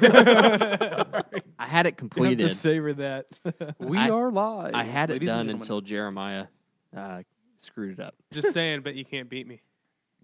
I had it completed. You have to savor that. We are live. I had it ladies and done gentlemen. until Jeremiah screwed it up. Just saying, but you can't beat me.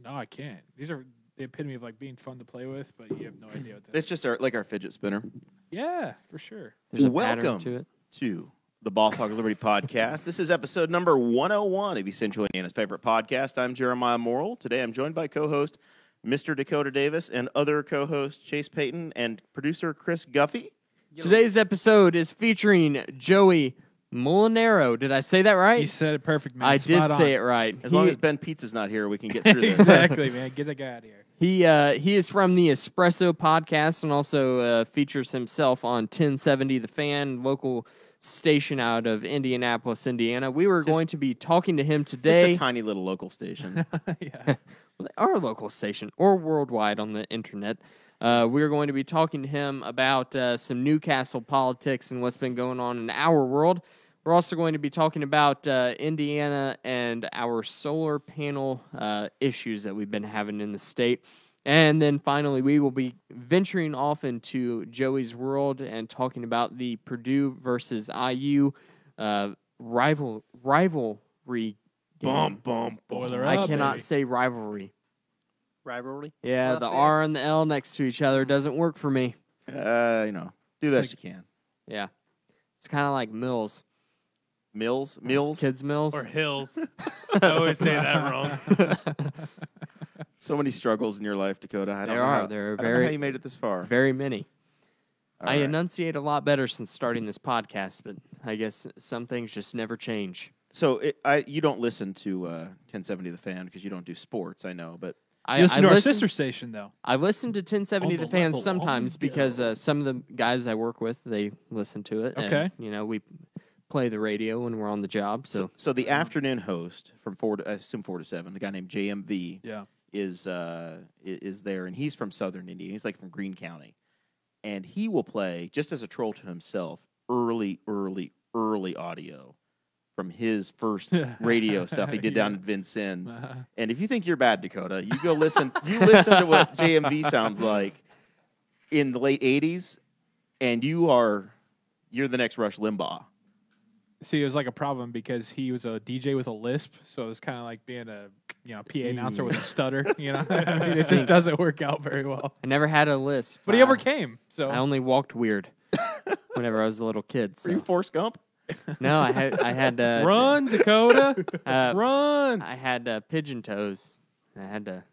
No, I can't. These are the epitome of like being fun to play with, but you have no idea what that It's just our fidget spinner. Yeah, for sure. There's a Welcome pattern to it. to the Boss Hog Liberty podcast. This is episode number 101 of Central Indiana's favorite podcast. I'm Jeremiah Morrell. Today I'm joined by co-host Mr. Dakota Davis and other co-host Chase Payton and producer Chris Guffey. Today's episode is featuring Joey Mulinaro. Did I say that right? You said it perfect, man. I Spot did on. say it right. As long as Ben Pizza's not here, we can get through this. Exactly, man. Get that guy out of here. He is from the Espresso podcast and also features himself on 1070 The Fan, local station out of Indianapolis, Indiana. We were going to be talking to him today. Just a tiny little local station. Yeah. Our local station or worldwide on the internet. We're going to be talking to him about some Newcastle politics and what's been going on in our world. We're also going to be talking about Indiana and our solar panel issues that we've been having in the state. And then finally, we will be venturing off into Joey's world and talking about the Purdue versus IU rivalry game. Boiler I up, cannot baby. say rivalry. Rivalry. Yeah, Not the fair. R and the L next to each other doesn't work for me. Do the best you can. Yeah. It's kind of like Mills. Meals? Kids Mills. Or hills. I always say that wrong. So many struggles in your life, Dakota. I don't There know are. how- There are I don't know very- how you made it this far. Very many. All I right. enunciate a lot better since starting this podcast, but I guess some things just never change. So you don't listen to 1070 The Fan because you don't do sports, I know, but I You listen to our listen- sister station, though. I listen to 1070 On The the Fan level sometimes on we because go. some of the guys I work with, they listen to it. Okay. And, we play the radio when we're on the job. So so the afternoon host from 4 to 7, the guy named JMV Yeah. is there, and he's from Southern Indiana. He's like from Greene County, and he will play just as a troll to himself early audio from his first radio stuff he did down in Vincennes. And if you think you're bad, Dakota, you go listen. You listen to what JMV sounds like in the late '80s, and you're the next Rush Limbaugh. See, it was like a problem because he was a DJ with a lisp, so it was kind of like being a PA announcer with a stutter. I mean, it just Stinks. doesn't work out very well. I never had a lisp. But he overcame. So I only walked weird whenever I was a little kid. Were you So. Forrest Gump? No, I had Run, Dakota. Run. I had pigeon toes. I had to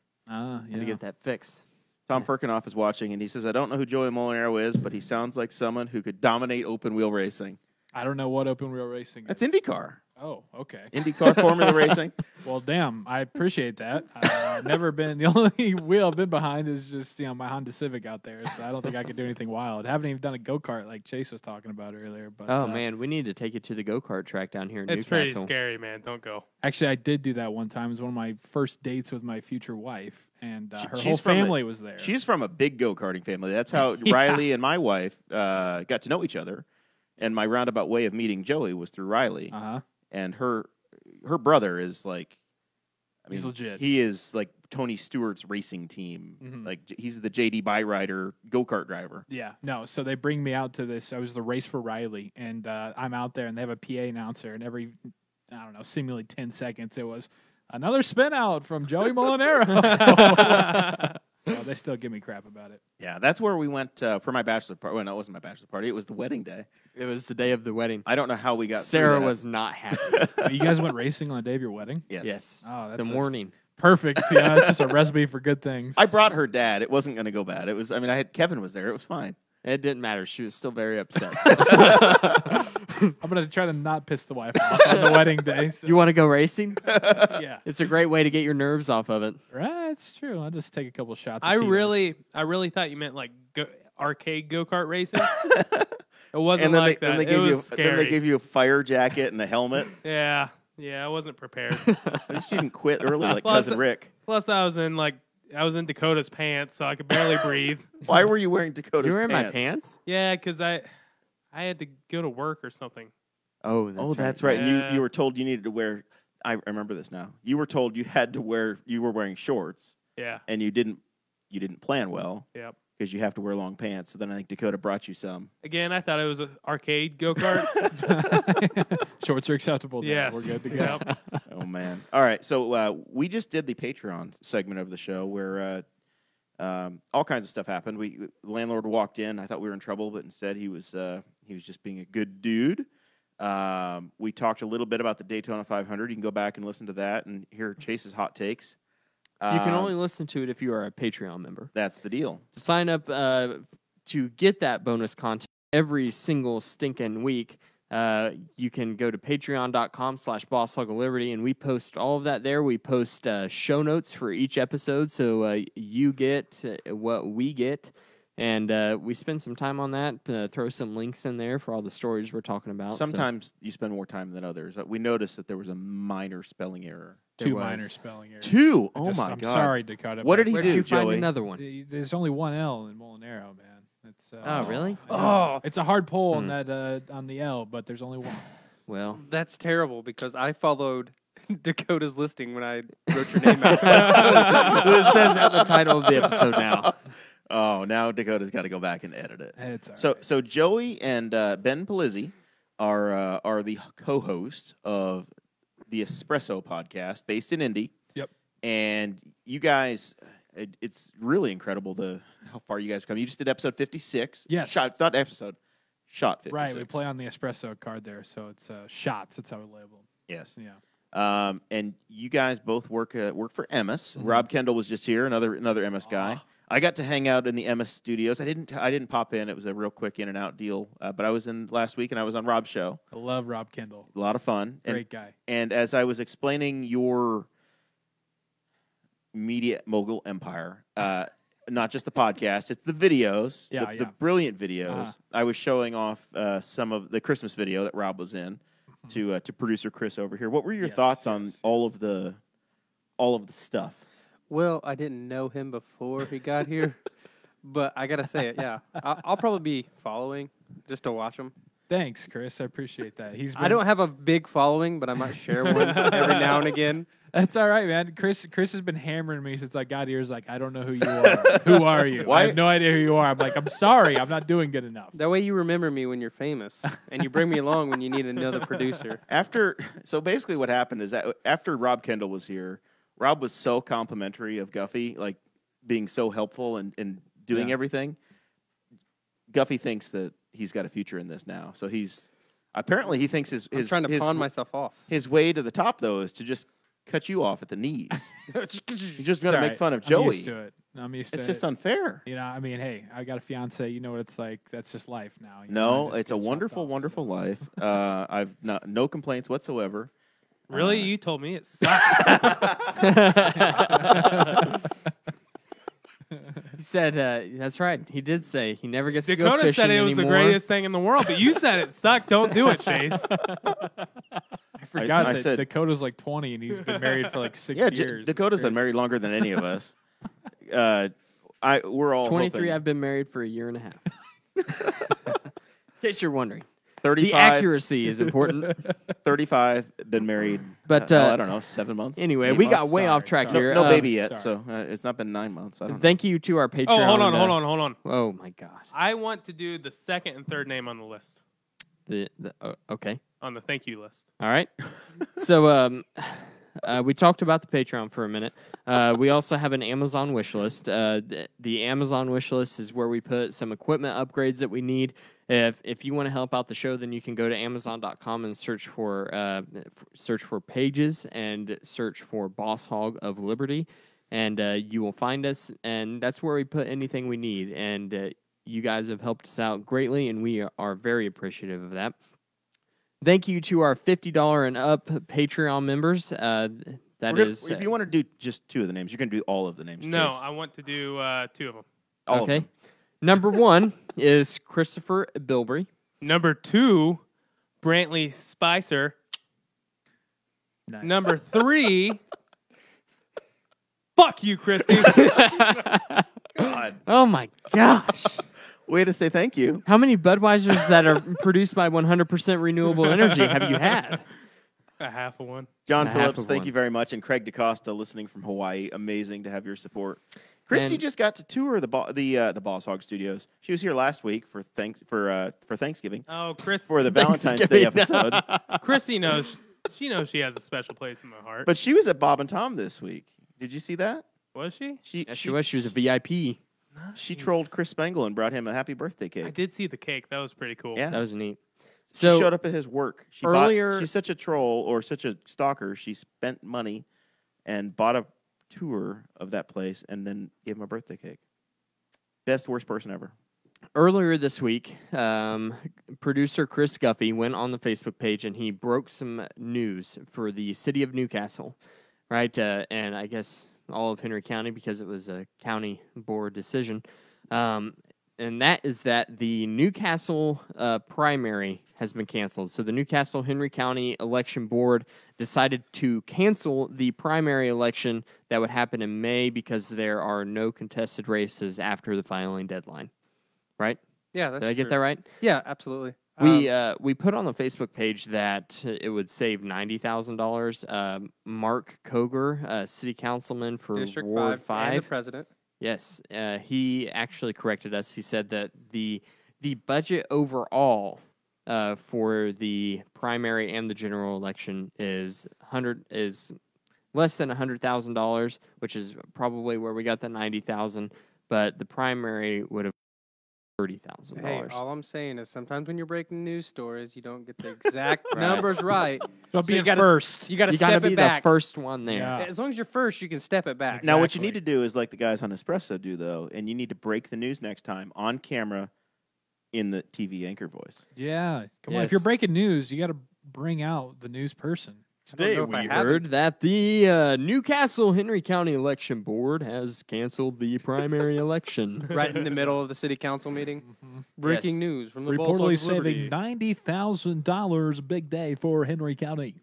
get that fixed. Tom Firkinoff is watching, and he says, I don't know who Joey Molinaro is, but he sounds like someone who could dominate open wheel racing. I don't know what open wheel racing is. That's IndyCar. Oh, okay. IndyCar Formula Racing. Well, damn, I appreciate that. I've never been, the only wheel I've been behind is just, my Honda Civic out there, so I don't think I could do anything wild. I haven't even done a go-kart like Chase was talking about earlier. But Oh, man, we need to take you to the go-kart track down here in It's pretty Newcastle. scary, man. Don't go. Actually, I did do that one time. It was one of my first dates with my future wife, and her She's whole from family was there. She's from a big go-karting family. That's how Riley and my wife got to know each other. And my roundabout way of meeting Joey was through Riley. Uh-huh. And her brother is like, He's legit. He is like Tony Stewart's racing team. Mhm. Like he's the JD Byrider go-kart driver. Yeah, no. So they bring me out to this. I was the race for Riley, and I'm out there, and they have a PA announcer, and every, I don't know, seemingly 10 seconds, it was another spin out from Joey Mulinaro. So they still give me crap about it. Yeah, that's where we went for my bachelor party. Well, no, it wasn't my bachelor party. It was the wedding day. It was the day of the wedding. I don't know how we got through Sarah that. was not happy. You guys went racing on the day of your wedding? Yes. Yes. Oh, The that's morning. perfect. Yeah, it's just a recipe for good things. I brought her dad. It wasn't going to go bad. It was. I mean, Kevin was there. It was fine. It didn't matter. She was still very upset. I'm gonna try to not piss the wife off on the wedding day. So. You want to go racing? Yeah, It's a great way to get your nerves off of it. right. It's true. I'll just take a couple shots. Of I Tito's. really thought you meant like arcade go-kart racing. It wasn't And then like they, that. then they It give was you scary. then they give you a fire jacket and a helmet. Yeah, I wasn't prepared. At least you didn't quit early like Plus- cousin Rick. Plus, I was in Dakota's pants, so I could barely breathe. Why were you wearing Dakota's You were in pants? my pants? Yeah, because I had to go to work or something. Oh, that's right. That's right. And Yeah. you were told you needed to wear. I remember this now. You were told you had to wear. You were wearing shorts, Yeah. and you didn't plan well. Yep. because you have to wear long pants. So then I think Dakota brought you some. Again, I thought it was an arcade go-kart. Shorts are acceptable. Then. Yes. We're good to go. Yep. Oh, man. All right. So we just did the Patreon segment of the show where all kinds of stuff happened. The landlord walked in. I thought we were in trouble, but instead he was just being a good dude. We talked a little bit about the Daytona 500. You can go back and listen to that and hear Chase's hot takes. You can only listen to it if you are a Patreon member. That's the deal. To sign up to get that bonus content every single stinking week, you can go to patreon.com/BossHogOfLiberty, and we post all of that there. We post show notes for each episode, so you get what we get. And we spend some time on that, throw some links in there for all the stories we're talking about. Sometimes you spend more time than others. We noticed that there was a minor spelling error. Two minor spelling errors. Two? Oh, my I'm God. sorry, Dakota. What did he Where'd do, you find Joey? another one? There's only one L in Mulinaro, man. It's, Oh, really? Oh, It's a hard pull on that on the L, but there's only one. Well, That's terrible because I followed Dakota's listing when I wrote your name out. it says at the title of the episode now. Oh, now Dakota's got to go back and edit it. It's all So, right. so Joey and Ben Palizzi are the co-hosts of the Espresso podcast based in Indy. Yep. And you guys, it's really incredible how far you guys come. You just did episode 56. Yes. Shot, not episode. Shot 56. Right, we play on the espresso card there, so it's shots. That's how we label them. Yes. Yeah. And you guys both work for Emmis. Rob Kendall was just here, another Emmis guy. I got to hang out in the Emmis studios. I didn't pop in. It was a real quick in and out deal. But I was in last week, and I was on Rob's show. I love Rob Kendall. A lot of fun. Great guy. And as I was explaining your media mogul empire, not just the podcast, it's the videos, the brilliant videos. I was showing off some of the Christmas video that Rob was in to producer Chris over here. What were your thoughts on all of the stuff? Well, I didn't know him before he got here, but I gotta say it. Yeah, I'll probably be following just to watch him. Thanks, Chris. I appreciate that. I don't have a big following, but I might share one every now and again. That's all right, man. Chris has been hammering me since I got here. He's like, I don't know who you are. Who are you? I have no idea who you are. I'm like, I'm sorry. I'm not doing good enough. That way you remember me when you're famous, and you bring me along when you need another producer. So basically what happened is that after Rob Kendall was here, Rob was so complimentary of Guffey, like being so helpful and doing everything. Guffey thinks that he's got a future in this now. So he thinks I'm trying to pawn myself off. His way to the top, though, is to just cut you off at the knees. You're just going to make fun of I'm Joey. used to it. I'm used to it. It's just unfair. You know, I mean, hey, I got a fiance. You know what it's like. That's just life now. You No, know, it's a wonderful, wonderful life. I've no complaints whatsoever. really? You told me it sucked. He said, that's right. He did say he never gets to go Dakota fishing said it was anymore. the greatest thing in the world, but you said it sucked. Don't do it, Chase. I forgot I that said- Dakota's like 20 and he's been married for like 6 Yeah, years. Dakota's been married longer than any of us. We're all 23, hoping I've been married for a year and a half. In case you're wondering. 35, The accuracy is important. 35, been married, But, I don't know, 7 months. Anyway, 8 we got months? way Sorry, off track sorry. here. No baby yet, sorry. so it's not been 9 months. I don't know. Thank you to our Patreon. Oh, hold on. Oh, my God. I want to do the second and third name on the list, Okay. on the thank you list. All right. So we talked about the Patreon for a minute. We also have an Amazon wish list. The Amazon wish list is where we put some equipment upgrades that we need. If you want to help out the show, then you can go to Amazon.com and search for pages and search for Boss Hog of Liberty, and you will find us. And that's where we put anything we need. And you guys have helped us out greatly, and we are very appreciative of that. Thank you to our $50 and up Patreon members. If you want to do just 2 of the names, you're going to do all of the names. No, Chase. I want to do 2 of them. All of okay. them. Number 1 is Christopher Bilbrey. Number 2, Brantley Spicer. Nice. Number 3, fuck you, Christy. God. Oh my gosh. Way to say thank you. How many Budweisers that are produced by 100% renewable energy have you had? A half of one. John A half Phillips, of thank one. you very much. And Craig DaCosta, listening from Hawaii. Amazing to have your support. Christy And- just got to tour the Boss Hog Studios. She was here last week for Thanksgiving Oh, Chris. for the Valentine's Day Thanksgiving. episode. Christy knows. She knows she has a special place in my heart. But she was at Bob and Tom this week. Did you see that? Was she? Yeah, she was. She was a VIP. She trolled Chris Spangle and brought him a happy birthday I cake. did see the cake. That was pretty cool. Yeah. That was neat. She So showed up at his work. earlier- She's such a troll or such a stalker. She spent money and bought a tour of that place and then gave him a birthday cake. Best, worst person ever. earlier this week, producer Chris Guffey went on the Facebook page and he broke some news for the city of Newcastle, right? And I guess all of Henry County because it was a county board decision. And that is that the Newcastle primary has been canceled. So the Newcastle Henry County Election Board decided to cancel the primary election that would happen in May because there are no contested races after the filing deadline. Right? Yeah, that's Did I get true. that right? Yeah, absolutely. We put on the Facebook page that it would save $90,000. Mark Koger, city councilman for District Ward 5 and the president. Yes, he actually corrected us. He said that the budget overall for the primary and the general election is less than $100,000, which is probably where we got the $90,000. But the primary would have $30,000. Hey, all I'm saying is sometimes when you're breaking news stories, you don't get the exact Right. numbers right. So you being gotta- first. You got to you got to step be it back. the first one there. Yeah. As long as you're first, you can step it back. Now, what you Exactly. need to do is like the guys on Espresso do, though, and you need to break the news next time on camera in the TV anchor voice. Yeah. Come on. If you're Yes. breaking news, you got to bring out the news person. I don't Today know if I we have it. heard that the Newcastle Henry County Election Board has canceled the primary election. Right in the middle of the city council meeting. Breaking Yes. news from the Reportedly Balls of saving Liberty. $90,000 big day for Henry County.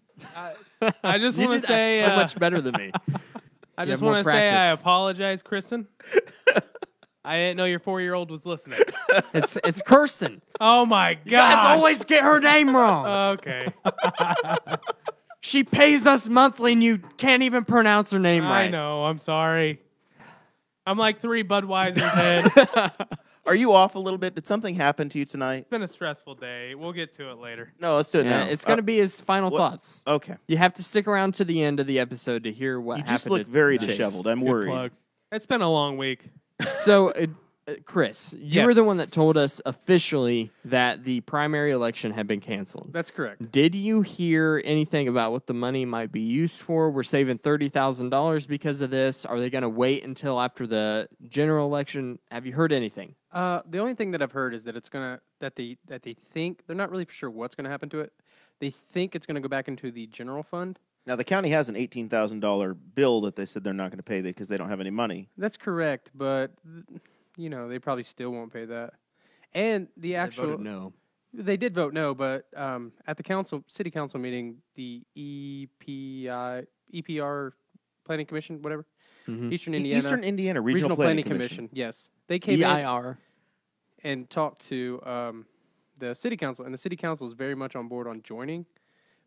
I just You want did to say. that so much better than me. I You just have more want to say I practice. apologize, Kristen. I didn't know your 4-year-old was listening. It's Kirsten. Oh my You guys god! always get her name wrong. Okay. She pays us monthly, and you can't even pronounce her name right. I know. I'm sorry. I'm like 3 Budweisers in. It's Are you off a little bit? Did something happen to you tonight? been a stressful day. We'll get to it later. No, let's do it Yeah, now. it's going to be his final what- thoughts. Okay. You have to stick around to the end of the episode to hear what You happened. just look to very Chase. disheveled. I'm Good worried. plug. It's been a long week. So, Chris, you were the one that Yes. told us officially that the primary election had been canceled. That's correct. Did you hear anything about what the money might be used for? We're saving $30,000 because of this. Are they going to wait until after the general election? Have you heard anything? The only thing that I've heard is that it's gonna that they think they're not really sure what's gonna happen to it. They think it's gonna go back into the general fund. Now, the county has an $18,000 bill that they said they're not going to pay because they don't have any money. That's correct, but they probably still won't pay that. And the actual They voted no. they did vote no, but at the city council meeting, the EPR Planning Commission, whatever, Mhm. Eastern Indiana Eastern Indiana Regional, Planning Commission. Commission. Yes, they came in EIR. and talked to the city council, and the city council is very much on board on joining,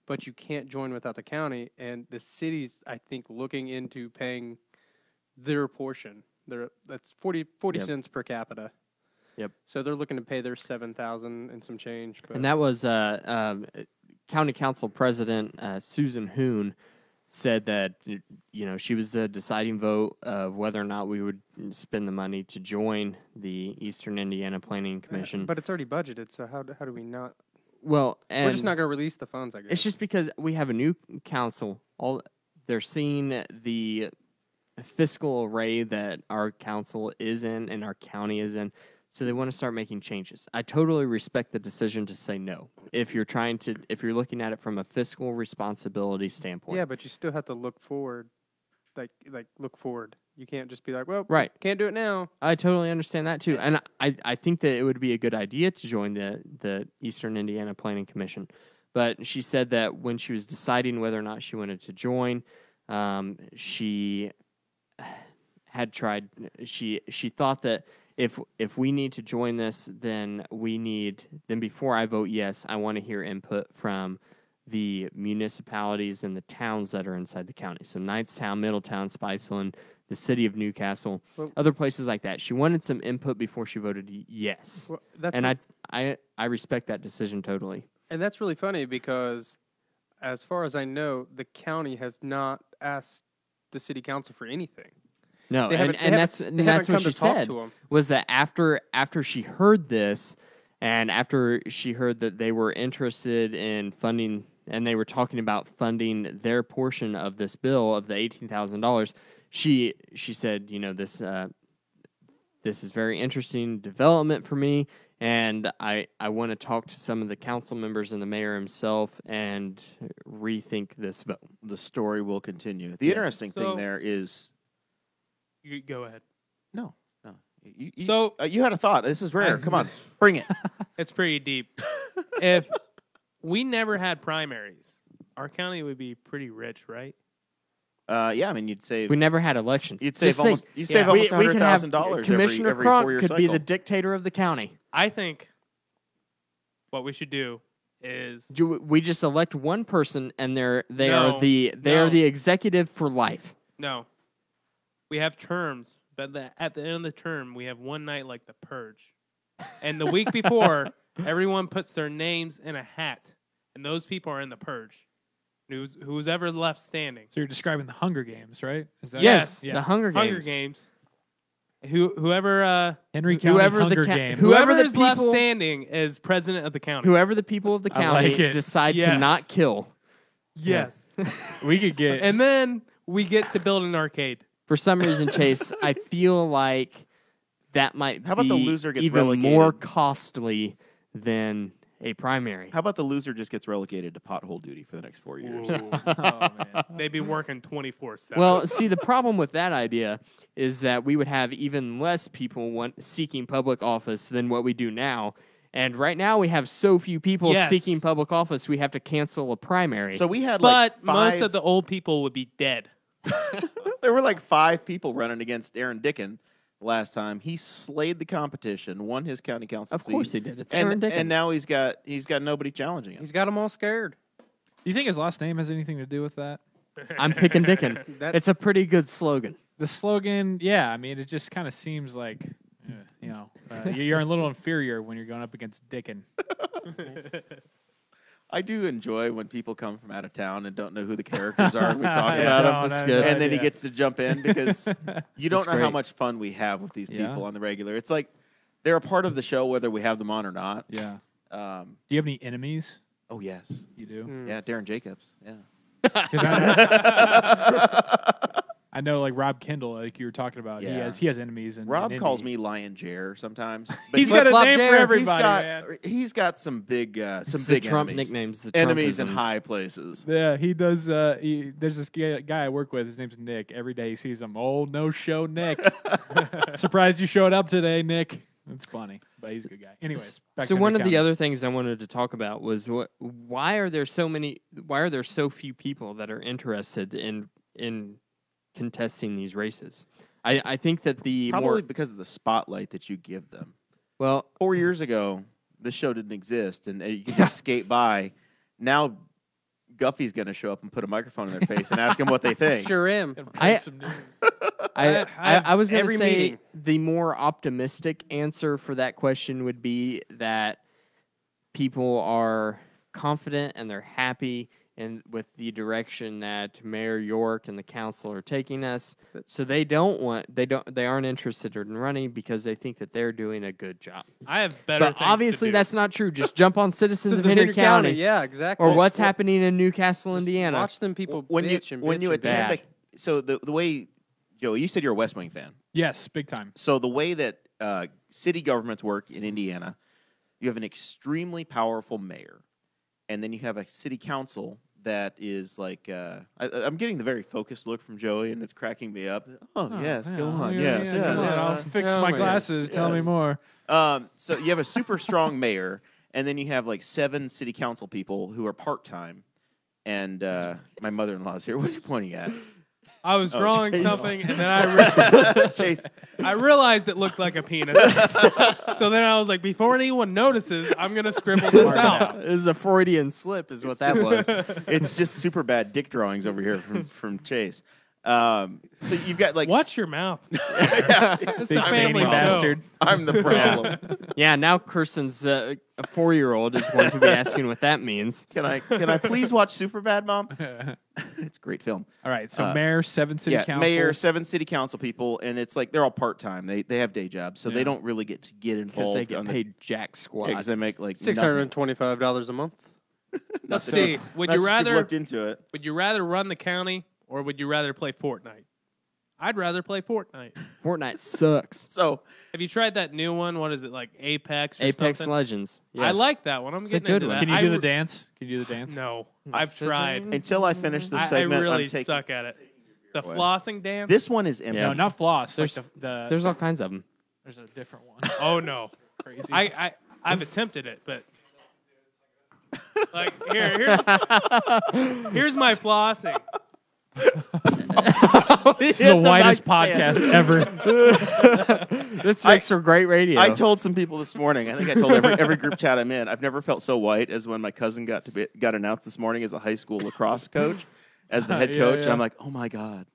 but you can't join without the county, and the city's, I think, looking into paying their portion. That's 40 Yep. cents per capita. Yep. So they're looking to pay their 7,000 and some change. But And that was County Council President Susan Hoon said that she was the deciding vote of whether or not we would spend the money to join the Eastern Indiana Planning Commission. But it's already budgeted, so how do we not? Well, and We're just not going to release the funds, I guess. it's just because we have a new council. They're seeing the fiscal array that our council is in and our county is in, so they want to start making changes. I totally respect the decision to say no. If you're looking at it from a fiscal responsibility standpoint. Yeah, but you still have to look forward. Like look forward. You can't just be like, well, Right. can't do it now. I totally understand that too, and I think that it would be a good idea to join the Eastern Indiana Planning Commission. But she said that when she was deciding whether or not she wanted to join, she had tried. She thought that if we need to join this, then before I vote yes, I want to hear input from the municipalities and the towns that are inside the county. So Knightstown, Middletown, Spiceland, the city of Newcastle, Well- other places like that. She wanted some input before she voted yes. Well, that's And I respect that decision totally. And that's really funny because, as far as I know, the county has not asked the city council for anything. No, They and haven't- they that's haven't that's come what to she talk said to 'em. was that after she heard this, and after she heard that they were interested in funding, and they were talking about funding their portion of this bill of the $18,000, she said, this is very interesting development for me, and I want to talk to some of the council members and the mayor himself and rethink this vote. The story will continue. The Yes. interesting So- thing there is You go ahead. no. You, So- you had a thought. This is rare. Come on, bring it. It's pretty deep. If we never had primaries, our county would be pretty rich, right? Yeah, I mean, you'd save. We never had elections. You'd save Just think, almost. You save Yeah. almost we could have $100,000 Commissioner every Cronk 4-year could cycle. be the dictator of the county. I think what we should do is We just elect one person, and they are No, the no. executive for life. no. We have terms, but at the end of the term, we have one night like the purge, and the week before, everyone puts their names in a hat, and those people are in the purge. Who's ever left standing. So you're describing the Hunger Games, right? Is that Yes, Yeah. the Hunger Games. Hunger Games. Whoever Henry County whoever the Hunger ca- Games. whoever the is left people- standing is president of the county. Whoever the people of the I county like it. decide to Yes. not kill. Yes. we could get And then we get to build an arcade. For some reason, Chase, I feel like that might How about be the loser gets even relegated? more costly than a primary. How about the loser just gets relegated to pothole duty for the next 4 years? oh, man. They'd be working 24/7. Well, see, the problem with that idea is that we would have even less people seeking public office than what we do now. And right now, we have so few people Yes. seeking public office, we have to cancel a primary. So we had but like most five. of the old people would be dead. There were like 5 people running against Aaron Dickin last time. He slayed the competition, won his county council of seat, course he did. It's Aaron Dickin. and now he's got nobody challenging him. He's got them all scared. Do you think his last name has anything to do with that? I'm picking Dickin. That- It's a pretty good slogan. The slogan, yeah. I mean, it just kind of seems like, you're a little inferior when you're going up against Dickin. I do enjoy when people come from out of town and don't know who the characters are. And we talk Yeah, about them. no, That's no, good. no, And then he yeah. gets to jump in because you don't That's know how great. much fun we have with these Yeah. people on the regular. It's like they're a part of the show whether we have them on or not. Yeah. Um, Do you have any enemies? oh, yes. You do. Mm. Yeah, Darren Jacobs. Yeah. 'Cause I know, like Rob Kendall, like you were talking about. Yeah. He has enemies. Rob in calls Indy. me Lion Jer sometimes. He's got a Flip-flop name Jer. for He's everybody, man. he's got some big It's the big Trump enemies. nicknames. The Enemies in Trumpisms. high places. Yeah, he does. There's this guy I work with. His name's Nick. Every day he sees him. Oh, no show, Nick. Surprised you showed up today, Nick. That's funny, but he's a good guy. Anyways, back So to one Henry of the County. other things I wanted to talk about was why are there so few people that are interested in contesting these races? I think that Probably because of the spotlight that you give them. well 4 years ago, this show didn't exist, and you could just skate by. Now, Guffey's going to show up and put a microphone in their face and ask them what they think. Sure am. I- Some news. I was going to every say meeting. the more optimistic answer for that question would be that people are confident and they're happy and with the direction that Mayor York and the council are taking us. So they aren't interested in running because they think that they're doing a good job. I have better But things obviously to do. that's not true. Just jump on Citizens of Henry Henry County. Yeah, exactly. Or what's happening in Newcastle, Indiana. Watch them people when you bitch and when bitch you and bitch. attend, bad. so the way, Joe, you said you're a West Wing fan. Yes, big time. So the way that city governments work in Indiana, you have an extremely powerful mayor, and then you have a city council that is like I'm getting the very focused look from Joey, and it's cracking me up. Oh, yes, go on, yes, Come on, yes. I'll fix Tell my me. glasses. Tell me Yes. more. So you have a super strong mayor, and then you have like 7 city council people who are part time. And my mother-in-law's here. What are you pointing at? I was drawing Chase. something, and then Chase, I realized it looked like a penis. So then I was like, before anyone notices, I'm gonna scribble this out. It was a Freudian slip, is what that was. it's just super bad dick drawings over here from Chase. So you've got like Watch your mouth. It's Big a family veiny show. bastard. I'm the problem. Yeah, now Kirsten's a 4-year-old is going to be asking what that means. Can I please watch Superbad, Mom? It's a great film. All right, so mayor, 7 city council. Mayor, 7 city council people, and it's like they're all part time. They have day jobs, so Yeah. they don't really get involved. Because they get on the- paid jack squat. because they make like $625 a month. Let's see. Would That's you what rather looked into it? would you rather run the county or would you rather play Fortnite? I'd rather play Fortnite. Fortnite sucks. So Have you tried that new one? What is it, like Apex or Apex something? Legends. I Yes. like that one. I'm It's a getting into good one. that. Can you do I the dance? Can you do the dance? No. I've Scissor? tried. until I finish this I segment, really I'm taking suck at it. The Away. flossing dance? this one is empty. Yeah. No, not floss. There's- Like the There's all kinds of them. there's a different one. Oh, no. Crazy. I've attempted it, but like here's my flossing. This is the whitest podcast ever. This makes for great radio. I told some people this morning. I think I told every group chat I'm in. I've never felt so white as when my cousin got announced this morning as a high school lacrosse coach, as the head Yeah, coach. yeah. And I'm like, oh my god,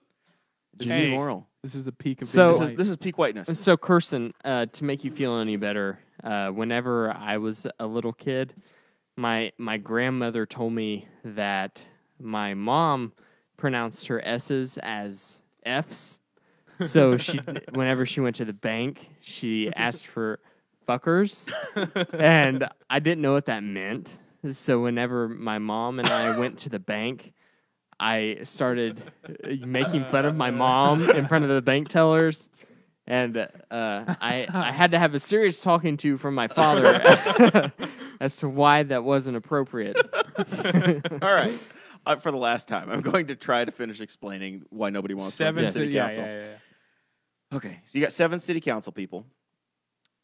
Jimmy Hey. Morrell. This is the peak of So- being white. This is peak whiteness. So, Kirsten, to make you feel any better, whenever I was a little kid, my grandmother told me that my mom pronounced her S's as F's. So whenever she went to the bank, she asked for fuckers, and I didn't know what that meant. So whenever my mom and I went to the bank, I started making fun of my mom in front of the bank tellers. And I had to have a serious talking to from my father as to why that wasn't appropriate. All right. For the last time, I'm going to try to finish explaining why nobody wants to run 7 for city yeah, council. yeah. Okay, so you got 7 city council people.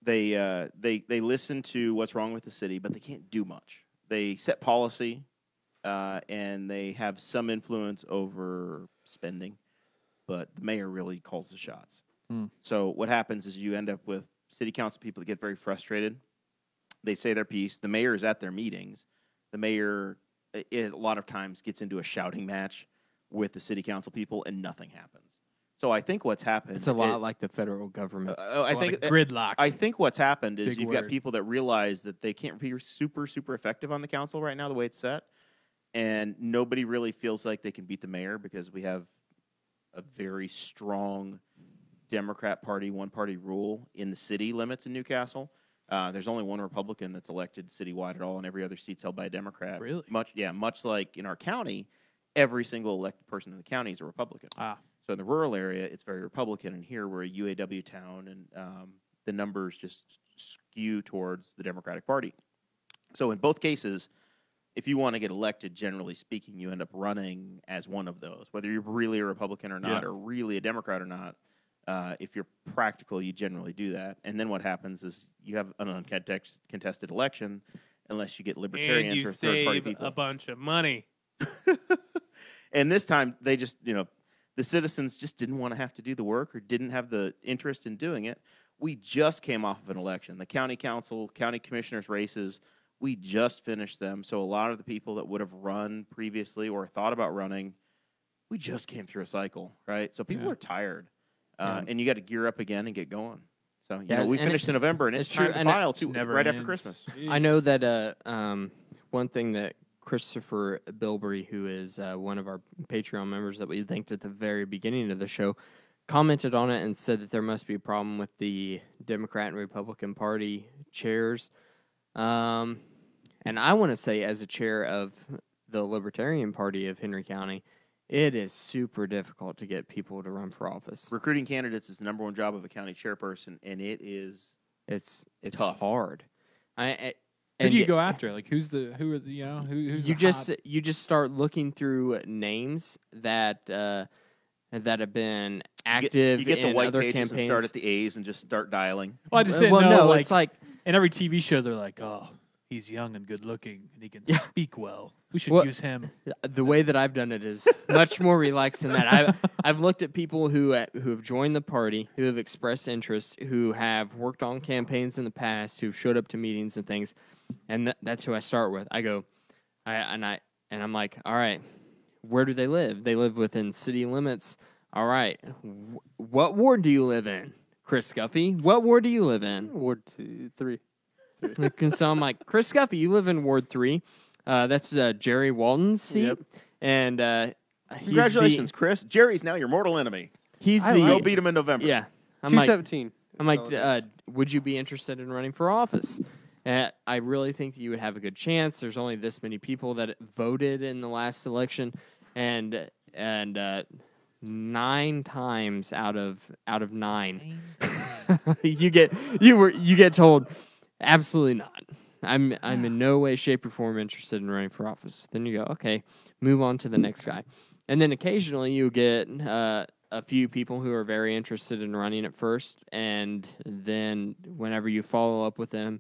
They listen to what's wrong with the city, but they can't do much. They set policy, and they have some influence over spending, but the mayor really calls the shots. So what happens is you end up with city council people that get very frustrated. They say their piece. The mayor is at their meetings. The mayor, a lot of times, gets into a shouting match with the city council people, and nothing happens. So I think what's happened. It's a lot like the federal government. I think Gridlock. I think what's happened is Big you've got word. people that realize that they can't be super effective on the council right now the way it's set, and nobody really feels like they can beat the mayor because we have a very strong Democrat Party, one-party rule in the city limits in Newcastle. There's only one Republican that's elected citywide at all, and every other seat's held by a Democrat. Really? Much like in our county, every single elected person in the county is a Republican. Ah. So in the rural area, it's very Republican, and here we're a UAW town, and the numbers just skew towards the Democratic Party. So in both cases, if you want to get elected, generally speaking, you end up running as one of those, whether you're really a Republican or not, Yeah. or really a Democrat or not. If you're practical, you generally do that. And then what happens is you have an uncontested election unless you get And libertarians you or third-party save people. a bunch of money. And this time, they just, the citizens just didn't want to have to do the work or didn't have the interest in doing it. We just came off of an election. The county council, county commissioners races, we just finished them. So a lot of the people that would have run previously or thought about running, we just came through a cycle, right? So people Yeah. are tired. Yeah. And you got to gear up again and get going. So, Yeah, we and finished in November, and it's it's time true, to and it file, Just too, never right after ends. Christmas. I know that one thing that Christopher Bilberry, who is one of our Patreon members that we thanked at the very beginning of the show, commented on it and said that there must be a problem with the Democrat and Republican Party chairs. And I want to say, as a chair of the Libertarian Party of Henry County, it is super difficult to get people to run for office. Recruiting candidates is the number one job of a county chairperson, and it is It's tough. hard. Who And do you go after? Like, who's the who's you the just hot- you just start looking through names that have been active You get the in white other pages and campaigns. start at the A's and just start dialing. Well, I just didn't well, know. no, like, it's like in every TV show, they're like, oh, he's young and good looking, and he can speak well. We should Well, use him. The way that I've done it is much more relaxed than that. I've looked at people who have joined the party, who have expressed interest, who have worked on campaigns in the past, who've showed up to meetings and things, and that's who I start with. I go, I'm like, all right, where do they live? They live within city limits. All right, what ward do you live in, Chris Guffey? What ward do you live in? Ward 2, 3. And so I'm like, Chris Guffey, you live in Ward 3. That's Jerry Walton's seat. Yep. And Congratulations, Chris. Jerry's now your mortal enemy. He's Go beat him in November. Yeah. I'm 217. like, would you be interested in running for office? I really think that you would have a good chance. There's only this many people that voted in the last election, and 9 times out of 9, you get told, absolutely not. I'm in no way, shape, or form interested in running for office. Then you go, okay, move on to the next guy, and then occasionally you get a few people who are very interested in running at first, and then whenever you follow up with them,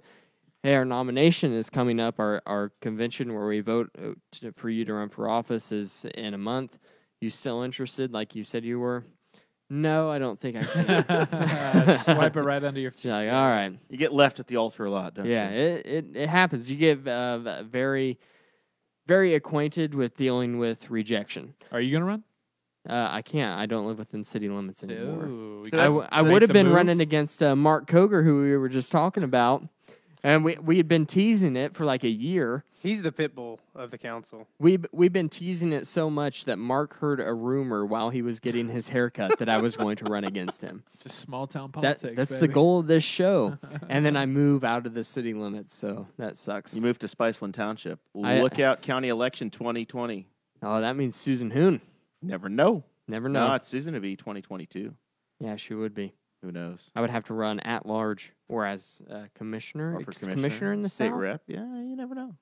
hey, our nomination is coming up. Our convention where we vote for you to run for office is in a month. You still interested like you said you were? No, I don't think I can. Swipe it right under your feet. So like, all right. You get left at the altar a lot, don't Yeah, you? it happens. You get very, very acquainted with dealing with rejection. Are you going to run? I can't. I don't live within city limits anymore. Ooh, we So got- I make would have the been move. running against Mark Koger, who we were just talking about. And we had been teasing it for like a year. He's the pit bull of the council. We've been teasing it so much that Mark heard a rumor while he was getting his haircut that I was going to run against him. Just small town politics. That's the baby. goal of this show. And then I move out of the city limits, so that sucks. You moved to Spiceland Township. I- Look out, county election 2020. Oh, that means Susan Hoon. Never know. Never know. No, it's Susan to be 2022. Yeah, she would be. Who knows? I would have to run at large or as commissioner. Or for Commissioner in the state South? rep. Yeah, you never know.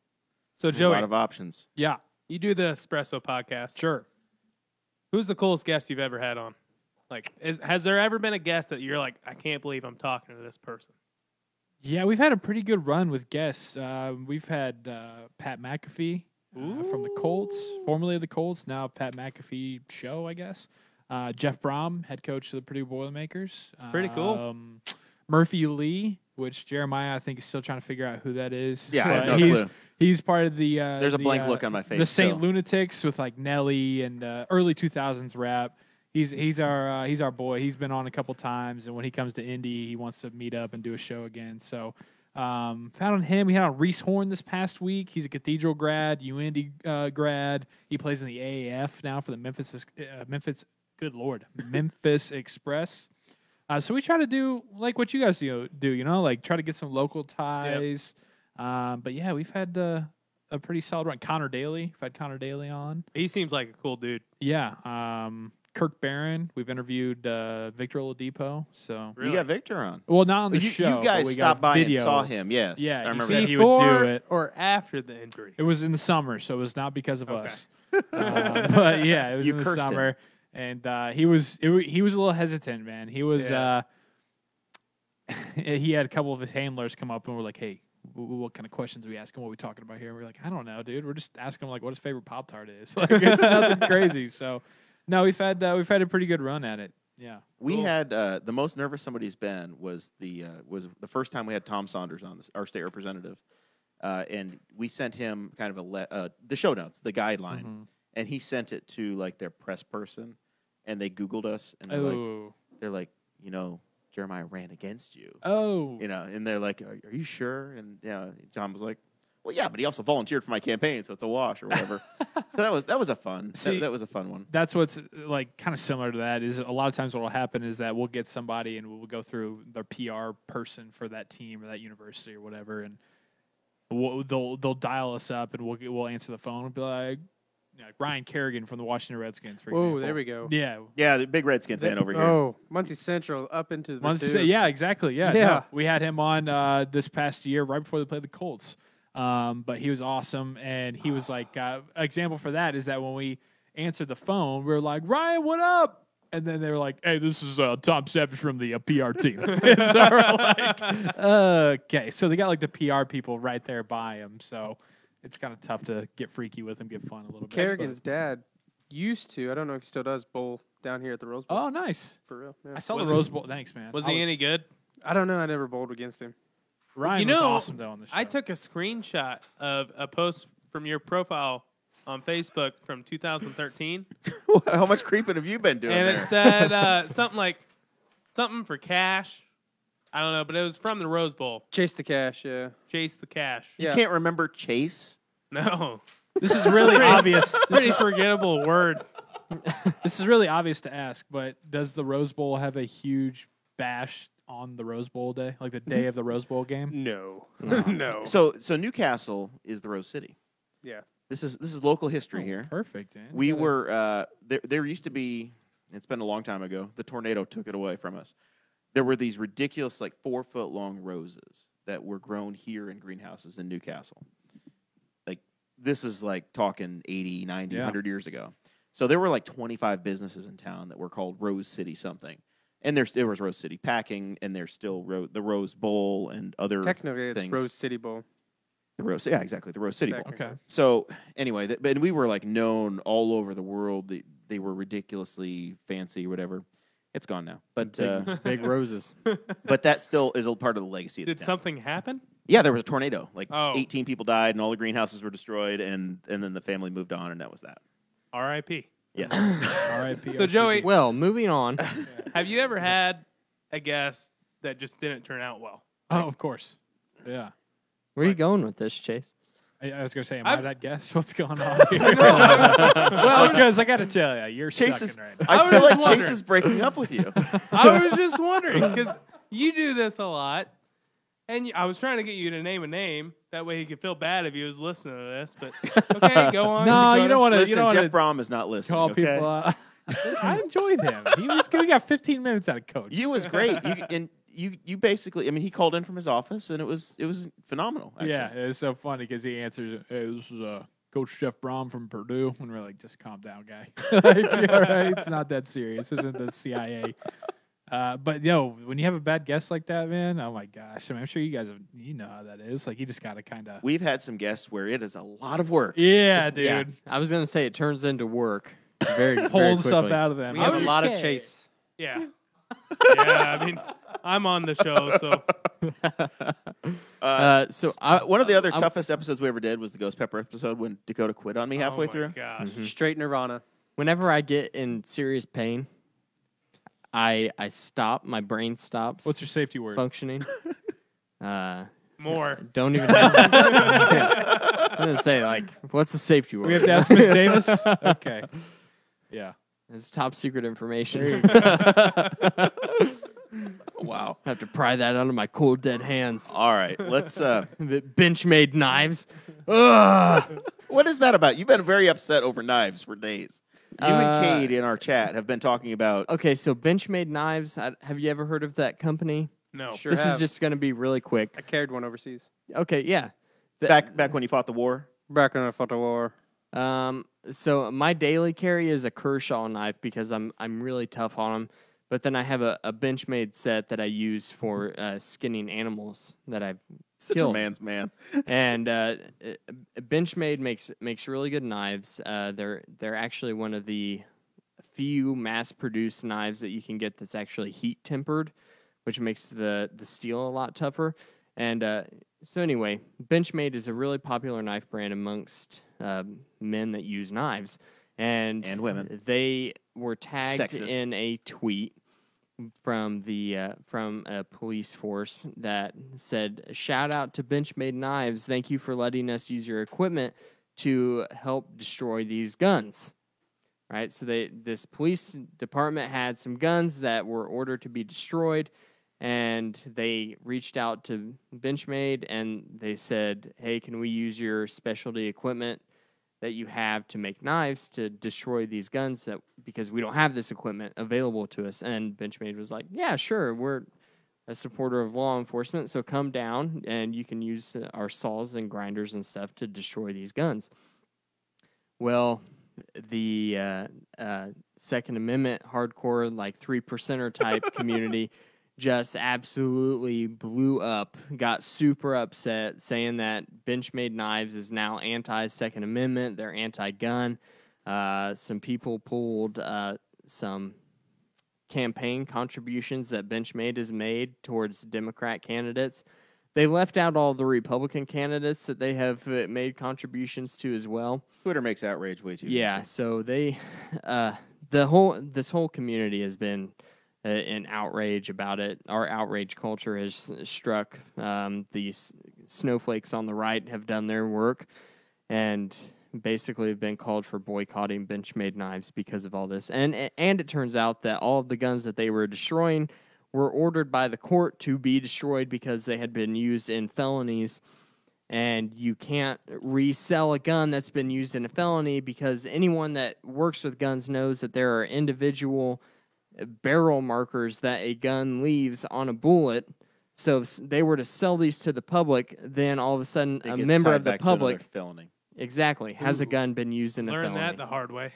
So A Joey, lot of options. Yeah, you do the Espresso podcast. sure. Who's the coolest guest you've ever had on? Like, has there ever been a guest that you're like, I can't believe I'm talking to this person? Yeah, we've had a pretty good run with guests. We've had Pat McAfee from the Colts, formerly of the Colts, now Pat McAfee Show, I guess. Jeff Brom, head coach of the Purdue Boilermakers. Pretty cool. Murphy Lee, which Jeremiah, I think, is still trying to figure out who that is. Yeah, I have But no clue. He's part of the. There's a blank look on my face. The Saint still. Lunatics with like Nelly and early 2000s rap. He's our boy. He's been on a couple times, and when he comes to Indy, he wants to meet up and do a show again. So found on him. We had on Reese Horn this past week. He's a Cathedral grad, UIndy grad. He plays in the AAF now for the Memphis. Good Lord, Memphis Express. So we try to do like what you guys do, like try to get some local ties. But yeah, we've had a pretty solid run. Connor Daly, we've had Connor Daly on. He seems like a cool dude. Yeah. Kirk Barron, we've interviewed Victor Oladipo. So Really? You got Victor on. well, not on the You, show. you but guys we stopped got by video. and saw him. Yes. Yeah, I he remember said that. he would do Before it. or after the injury? It was in the summer, so it was not because of Okay. us. But yeah, it was You in the cursed him. summer, and he was a little hesitant, man. He was Yeah. he had a couple of his handlers come up and were like, "Hey, what kind of questions are we asking? What are we talking about here?" And we're like, "I don't know, dude. We're just asking him like what his favorite Pop Tart is. Like it's nothing crazy." So no, we've had a pretty good run at it. Yeah. We Cool. had the most nervous somebody's been was the first time we had Tom Saunders on, our state representative, and we sent him kind of the show notes, the guideline, Mm-hmm. and he sent it to like their press person, and they Googled us, and they're like, Jeremiah ran against you, and they're like, are you sure? And John was like, well, yeah, but he also volunteered for my campaign, so it's a wash or whatever. So that was a fun See, that was a fun one. That's what's like kind of similar to that is a lot of times what will happen is that we'll get somebody and we'll go through their PR person for that team or that university or whatever, and they'll dial us up and we'll answer the phone and be like, Ryan Kerrigan from the Washington Redskins, for example. Whoa, there we go. Yeah. Yeah, the big Redskin fan over here. Oh, Muncie Central up into the Purdue. Yeah, exactly. Yeah. Yeah. No, we had him on this past year right before they played the Colts. But he was awesome, and he was like, example for that is that when we answered the phone, we were like, Ryan, what up? And then they were like, "Hey, this is Tom Savage from the PR team." And so we're like, "Okay." So they got like the PR people right there by him. So it's kind of tough to get freaky with him, get fun a little bit. Kerrigan's dad used to, I don't know if he still does, bowl down here at the Rose Bowl. Oh, nice. For real. Yeah. I saw Was the he- Rose Bowl. Thanks, man. Was I he any good? I don't know. I never bowled against him. Ryan was awesome though on the show. I took a screenshot of a post from your profile on Facebook from 2013, How much creeping have you been doing and there? it said something for cash. I don't know, but it was from the Rose Bowl. Chase the cash, yeah. Chase the cash. You Yeah. can't remember Chase? No, This is really obvious. pretty forgettable word. This is really obvious to ask, but does the Rose Bowl have a huge bash on the Rose Bowl day, like the day of the Rose Bowl game? No. No. No. So Newcastle is the Rose City. Yeah. This is local history here. Perfect, man. We were there used to be, it's been a long time ago, the tornado took it away from us. There were these ridiculous 4-foot long roses that were grown here in greenhouses in Newcastle. Like this is talking 80, 90, 100 years ago. So there were 25 businesses in town that were called Rose City something. And there was Rose City Packing, and there's still the Rose Bowl and other Technically, it's things. Rose City Bowl. The Rose, yeah, exactly, the Rose City Bowl. Technically. Okay. So anyway, but we were known all over the world. They were ridiculously fancy, or whatever. It's gone now, but Big roses. but that still is a part of the legacy of the Did town. something happen? Yeah, there was a tornado. Oh. 18 people died, and all the greenhouses were destroyed, and then the family moved on, and that was that. R.I.P. Yes. R.I.P. So Joey, Well, moving on. have you ever had a guest that just didn't turn out well? Oh, of course. Yeah. Where are you going with this, Chase? I was gonna say, am I I've- that guest? What's going on here? Well, because I got to tell you, you're Chase sucking is, right now. I I was feel like just Chase wondering. is breaking up with you. I was just wondering because you do this a lot, and I was trying to get you to name a name. That way he could feel bad if he was listening to this. But okay, go on. No, you Dakota. don't want to. You Listen, don't want Jeff to Brom is not listening. call okay? people. I enjoyed him. We got 15 minutes out of Coach. You was great. You basically, I mean, he called in from his office, and it was phenomenal. Actually. Yeah, it was so funny because he answers, "Hey, this is Coach Jeff Brom from Purdue," and we're like, "Just calm down, guy. All right, it's not that serious. This isn't the CIA." But when you have a bad guest like that, man, oh my gosh! I mean, I'm sure you guys know how that is. You just gotta kind of. We've had some guests where it is a lot of work. Yeah, dude. Yeah, I was gonna say it turns into work. Very Pulling quickly. stuff out of them. We have a Okay. lot of Chase. Yeah. Yeah, I mean, I'm on the show, so One of the other I'm- toughest episodes we ever did was the Ghost Pepper episode when Dakota quit on me halfway oh my through. Gosh. Straight Nirvana. Whenever I get in serious pain, I stop. My brain stops What's your safety word? functioning. More. Don't even. I'm gonna say what's the safety word? We have to ask Miss Davis. Okay. Yeah. It's top secret information. Wow. I have to pry that out of my cold dead hands. All right, let's. Bench made knives. Ugh. What is that about? You've been very upset over knives for days. You and Uh, Cade in our chat have been talking about. Okay, so bench made knives. Have you ever heard of that company? No. Sure This have. is just going to be really quick. I carried one overseas. Okay, yeah. Back when you fought the war. Back when I fought the war. So my daily carry is a Kershaw knife because I'm really tough on them. But then I have a Benchmade set that I use for skinning animals that I've Such killed. a man's man. And Benchmade makes really good knives. They're actually one of the few mass-produced knives that you can get that's actually heat tempered, which makes the steel a lot tougher. And so anyway, Benchmade is a really popular knife brand amongst men that use knives. And women. They were tagged Sexist. in a tweet from a police force that said, "Shout out to Benchmade Knives. Thank you for letting us use your equipment to help destroy these guns." Right? So this police department had some guns that were ordered to be destroyed, and they reached out to Benchmade and they said, "Hey, can we use your specialty equipment that you have to make knives to destroy these guns because we don't have this equipment available to us?" And Benchmade was like, "Yeah, sure. We're a supporter of law enforcement, so come down and you can use our saws and grinders and stuff to destroy these guns." Well, the Second Amendment hardcore, like 3%er type community just absolutely blew up, got super upset, saying that Benchmade Knives is now anti-Second Amendment, they're anti-gun. Some people pulled some campaign contributions that Benchmade has made towards Democrat candidates. They left out all the Republican candidates that they have made contributions to as well. Twitter makes outrage way too Yeah, easy. so they, this whole community has been in outrage about it. Our outrage culture has struck. These snowflakes on the right have done their work, and basically have been called for boycotting Benchmade Knives because of all this. And it turns out that all of the guns that they were destroying were ordered by the court to be destroyed because they had been used in felonies. And you can't resell a gun that's been used in a felony because anyone that works with guns knows that there are individual barrel markers that a gun leaves on a bullet. So if they were to sell these to the public, then all of a sudden It a gets member tied of the back to another public felony. exactly has a gun been used in a Learn felony. that the hard way.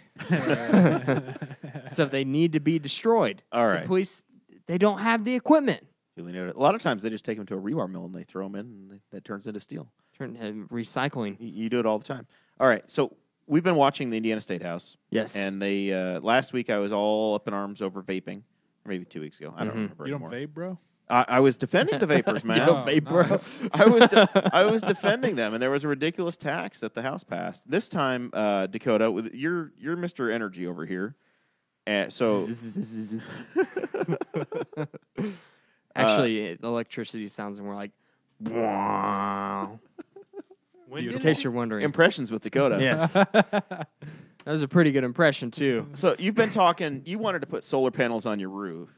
So they need to be destroyed. All The right. police, they don't have the equipment. Duly noted. A lot of times they just take them to a rebar mill and they throw them in, and that turns into steel. Recycling. You do it all the time. All right, so we've been watching the Indiana State House. Yes. And they last week I was all up in arms over vaping, or maybe 2 weeks ago. I don't remember You don't anymore. vape, bro? I was defending the vapors, man. You don't vape, bro. nice. I was defending them, and there was a ridiculous tax that the House passed. This time, Dakota, with you're Mr. Energy over here, so Actually, electricity sounds more like. Wow. When In did case it? you're wondering. impressions with Dakota. Yes. That was a pretty good impression, too. So you've been talking. You wanted to put solar panels on your roof.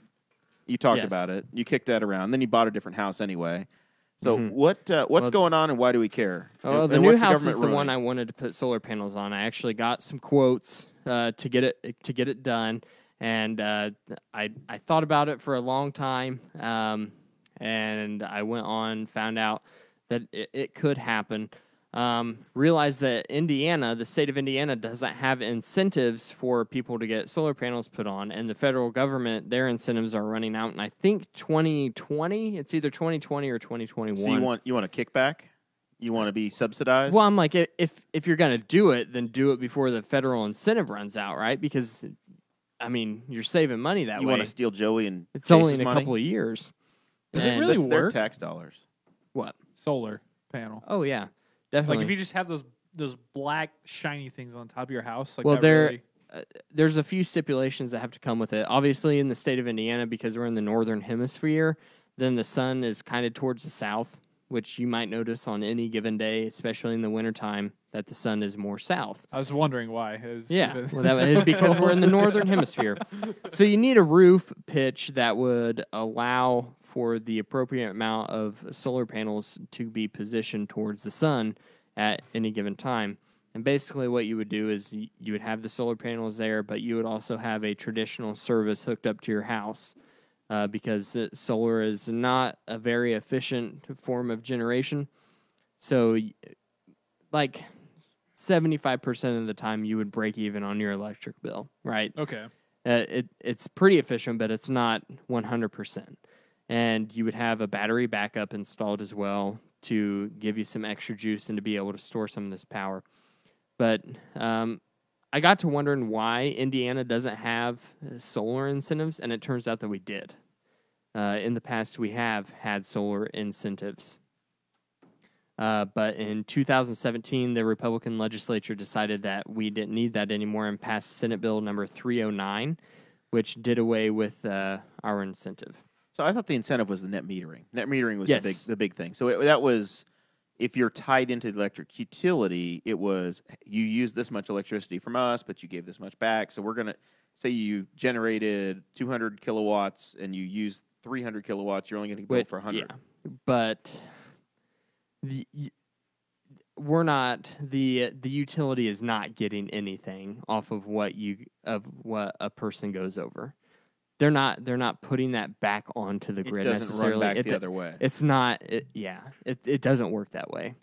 You talked Yes. about it. You kicked that around. Then you bought a different house anyway. So Mhm. what's Well, going on, and why do we care? Well, And the new what's house government is the one I ruining? wanted to put solar panels on. I actually got some quotes to get it done, and I thought about it for a long time, and I went on, found out that it could happen. Realized that Indiana, the state of Indiana, doesn't have incentives for people to get solar panels put on, and the federal government, their incentives are running out. And I think 2020, it's either 2020 or 2021. So you want a kickback? You want to be subsidized? Well, I'm like, if you're gonna do it, then do it before the federal incentive runs out, right? Because, I mean, you're saving money that you way. want to steal Joey and It's Chase's only in a money? couple of years. Does it And really That's their work? tax dollars. what? Solar panel. Oh yeah, definitely. Like if you just have those black shiny things on top of your house, like Well, that there- really- There's a few stipulations that have to come with it. Obviously, in the state of Indiana, because we're in the northern hemisphere, then the sun is kind of towards the south, which you might notice on any given day, especially in the wintertime, that the sun is more south. I was wondering why. Yeah, well, that because we're in the northern hemisphere. So you need a roof pitch that would allow for the appropriate amount of solar panels to be positioned towards the sun at any given time. And basically what you would do is you would have the solar panels there, but you would also have a traditional service hooked up to your house because solar is not a very efficient form of generation. So like 75% of the time you would break even on your electric bill, right? Okay. It's pretty efficient, but it's not 100%. And you would have a battery backup installed as well to give you some extra juice and to be able to store some of this power. But I got to wondering why Indiana doesn't have solar incentives, and it turns out that we did. In the past, we have had solar incentives. But in 2017, the Republican legislature decided that we didn't need that anymore and passed Senate Bill number 309, which did away with our incentive. So I thought the incentive was the net metering. Net metering was Yes. the big thing. So that was, if you're tied into the electric utility, it was you use this much electricity from us, but you gave this much back. So we're going to say you generated 200 kilowatts and you use 300 kilowatts, you're only going to bill for 100. Yeah, but we're not the utility is not getting anything off of what a person goes over. They're not putting that back onto the grid It doesn't necessarily. run back the other way. It's not. It doesn't work that way.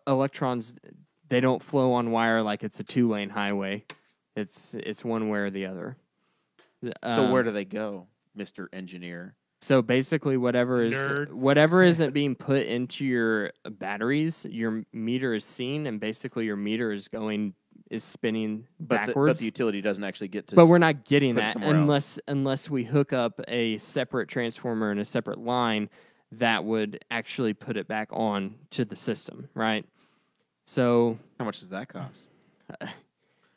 Electrons, they don't flow on wire like it's a 2-lane highway. It's one way or the other. So where do they go, Mr. Engineer? So basically, whatever Nerd. isn't being put into your batteries, your meter is seen, and basically your meter is spinning backwards. But the utility doesn't actually get to. But we're not getting put it that somewhere unless we hook up a separate transformer and a separate line that would actually put it back on to the system, right? So How much does that cost?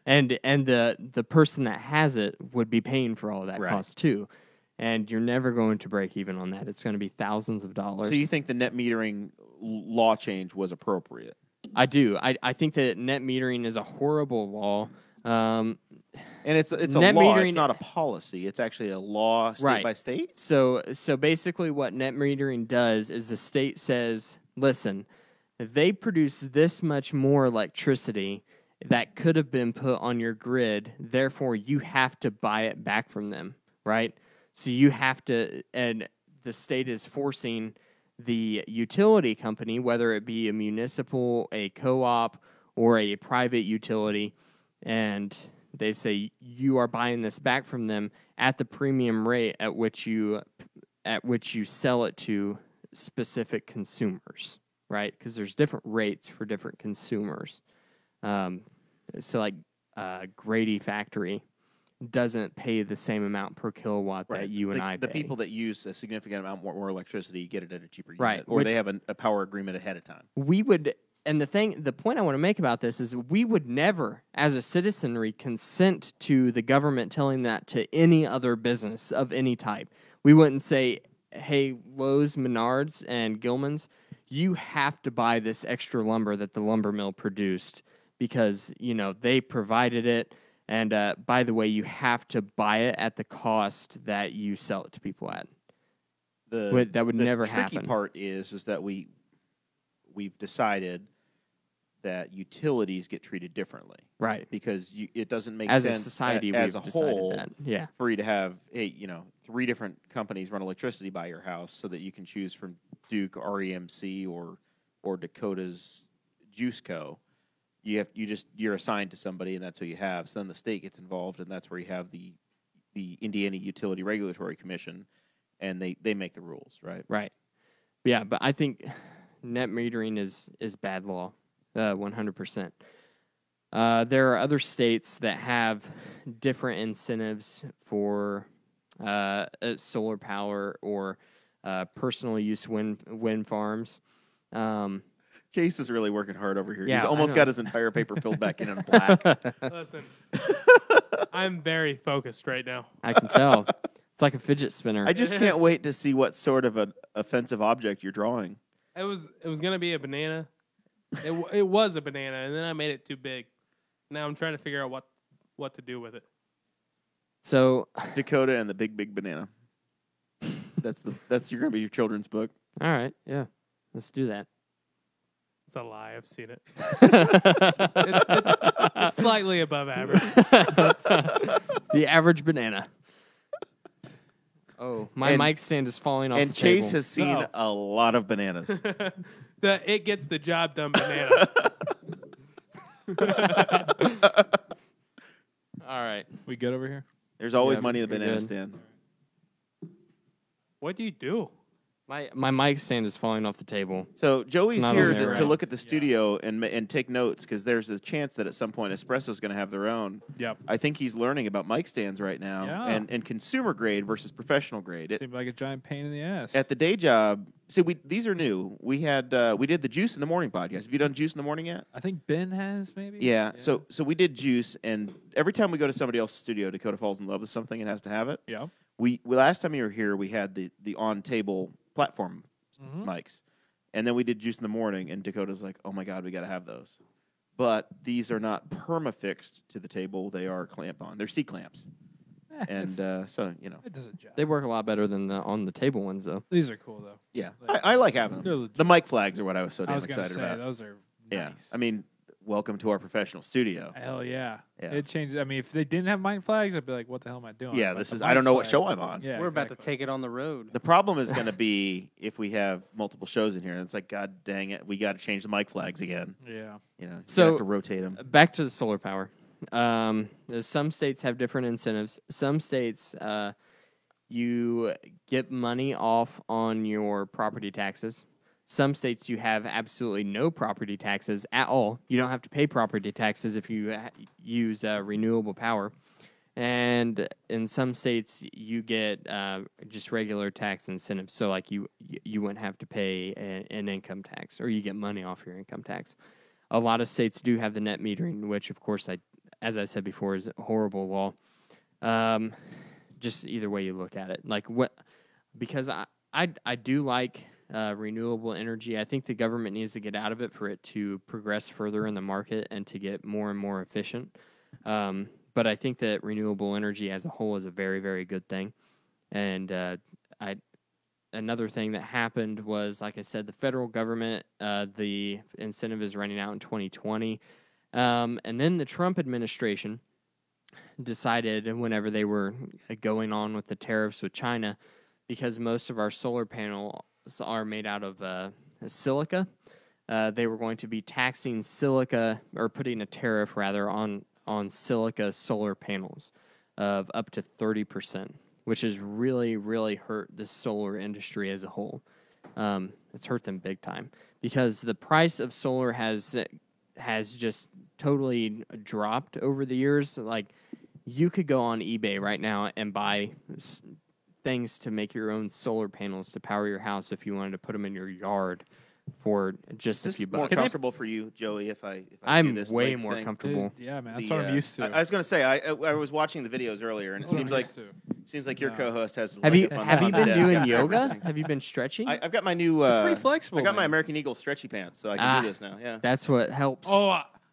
and the person that has it would be paying for all of that Right. cost too. And you're never going to break even on that. It's going to be thousands of dollars. So you think the net metering law change was appropriate? I do. I think that net metering is a horrible law. And it's a Net law. metering- It's not a policy. It's actually a law state Right. by state. So basically what net metering does is the state says, listen, they produce this much more electricity that could have been put on your grid, therefore you have to buy it back from them, right? So you have to, and the state is forcing the utility company, whether it be a municipal, a co-op, or a private utility, and they say you are buying this back from them at the premium rate at which you sell it to specific consumers, right? Because there's different rates for different consumers. So like Grady Factory doesn't pay the same amount per kilowatt that you and I pay. The people that use a significant amount more electricity get it at a cheaper unit, Right. or they have a power agreement ahead of time. We would, and the point I want to make about this is we would never, as a citizenry, consent to the government telling that to any other business of any type. We wouldn't say, hey, Lowe's, Menards, and Gilman's, you have to buy this extra lumber that the lumber mill produced because, they provided it. And by the way, you have to buy it at the cost that you sell it to people at. That would never happen. The tricky part is that we've decided that utilities get treated differently, Right. because it doesn't make As sense a society, as we've a decided whole that. Yeah. for you to have 3 different companies run electricity by your house, so that you can choose from Duke, REMC, or Dakota's Juice Co. You're assigned to somebody, and that's who you have. So then the state gets involved, and that's where you have the Indiana Utility Regulatory Commission, and they make the rules, right? Right. Yeah, but I think net metering is bad law, 100%. There are other states that have different incentives for solar power or personal use wind farms. Chase is really working hard over here. Yeah, He's I almost know. got his entire paper filled back in black. Listen, I'm very focused right now. I can tell. It's like a fidget spinner. I just can't wait to see what sort of an offensive object you're drawing. It was gonna be a banana. It was a banana, and then I made it too big. Now I'm trying to figure out what to do with it. So, Dakota and the Big Banana. That's you're gonna be your children's book. all right, yeah, let's do that. It's a lie. I've seen it. It's slightly above average. The average banana. Oh, my And- mic stand is falling off And the Chase table. has seen Uh-oh. a lot of bananas. The it gets the job done banana. All right. We good over here? There's always Yeah, money in the you're banana good. stand. What do you do? My mic stand is falling off the table. So Joey's not here on there, to right? look at the studio and take notes, because there's a chance that at some point Espresso's going to have their own. Yep. I think he's learning about mic stands right now, Yeah. and consumer grade versus professional grade. Seemed like a giant pain in the ass. At the day job, see, these are new. We did the Juice in the Morning podcast. Have you done Juice in the Morning yet? I think Ben has maybe. Yeah. So we did Juice, and every time we go to somebody else's studio, Dakota falls in love with something and has to have it. Yeah. We last time you were here, we had the on table platform mics, and then we did Juice in the Morning, and Dakota's like, "Oh my God, we got to have those." But these are not perma-fixed to the table; they are clamp on. They're C clamps, and so it does a job. They work a lot better than the on the table ones, though. These are cool though. yeah, I like having They're them. legit. The mic flags are what I was so I damn was gonna excited say about. those are Yeah, nice. I mean, welcome to our professional studio. Hell yeah. Yeah. It changes. I mean, if they didn't have mic flags, I'd be like, "What the hell am I doing?" Yeah, But this the is. mic I don't know what flag- show I'm on. Yeah, We're about to exactly. take it on the road. The problem is going to be if we have multiple shows in here, and it's like, God dang it, we got to change the mic flags again. Yeah. You So- have to rotate them. Back to the solar power. Some states have different incentives. Some states, you get money off on your property taxes. Some states you have absolutely no property taxes at all. You don't have to pay property taxes if you use renewable power. And in some states you get just regular tax incentives. So like you wouldn't have to pay an income tax, or you get money off your income tax. A lot of states do have the net metering, which of course, as I said before, is a horrible law. Just either way you look at it, because I do like renewable energy. I think the government needs to get out of it for it to progress further in the market and to get more and more efficient. But I think that renewable energy as a whole is a very, very good thing. And another thing that happened was, like I said, the federal government, the incentive is running out in 2020. And then the Trump administration decided, whenever they were going on with the tariffs with China, because most of our solar panels are made out of silica, they were going to be taxing silica, or putting a tariff rather on silica solar panels of up to 30%, which has really, really hurt the solar industry as a whole. It's hurt them big time, because the price of solar has just totally dropped over the years. Like, you could go on eBay right now and buy things to make your own solar panels to power your house if you wanted to put them in your yard for just a few bucks. More comfortable for you, Joey? If I I'm do this way lake more thing? comfortable. Dude, yeah, man, that's what I'm used to. I was going to say, I was watching the videos earlier, and it seems like your co-host has. Have you been doing yoga? Have you been stretching? I've got my new. It's pretty flexible. I got my man. American Eagle stretchy pants, so I can do this now. Yeah, That's what helps. Oh,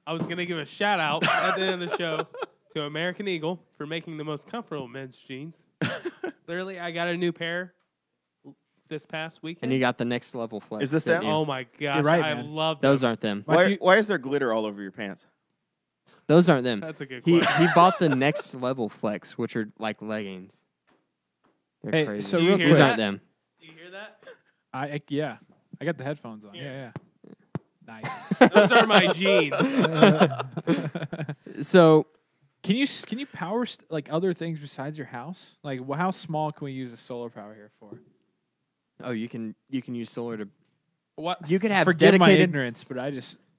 I was going to give a shout out at the end of the show to American Eagle for making the most comfortable men's jeans. Literally, I got a new pair this past weekend. And you got the next level flex. Is this didn't them? you? Oh my gosh, You're right, I man. love them. Those aren't them. why is there glitter all over your pants? Those aren't them. That's a good He question. he bought the next level flex, which are like leggings. They're Hey, crazy. so Do you real hear These quick, aren't them. Do you hear that? I got the headphones on. Yeah. Yeah. Nice. Those are my jeans. So Can you power like other things besides your house? Like, how small can we use the solar power here for? you can use solar to. What? You could have Forget my dedicated. ignorance, but I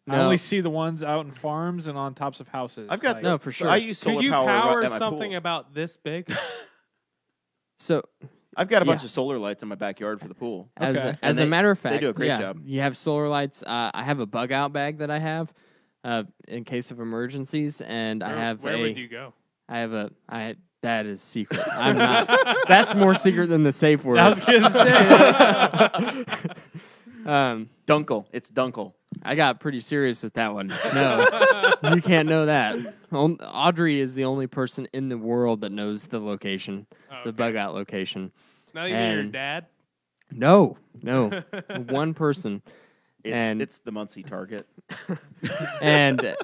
No. only see the ones out in farms and on tops of houses. I've got like, No, for sure. I use solar Could you power power at my something pool. about this big? So I've got a bunch Yeah. of solar lights in my backyard for the pool. as Okay. as And a they- matter of fact, they do a great yeah, job. You have solar lights. I have a bug out bag that I have in case of emergencies, and I have Where would you go? I have a that is secret. I'm not. That's more secret than the safe word. I was gonna say. Dunkel. It's Dunkel. I got pretty serious with that one. No, you can't know that. Audrey is the only person in the world that knows the location, the bug out location. Not even your And- dad. No, one person. It's the Muncie Target. And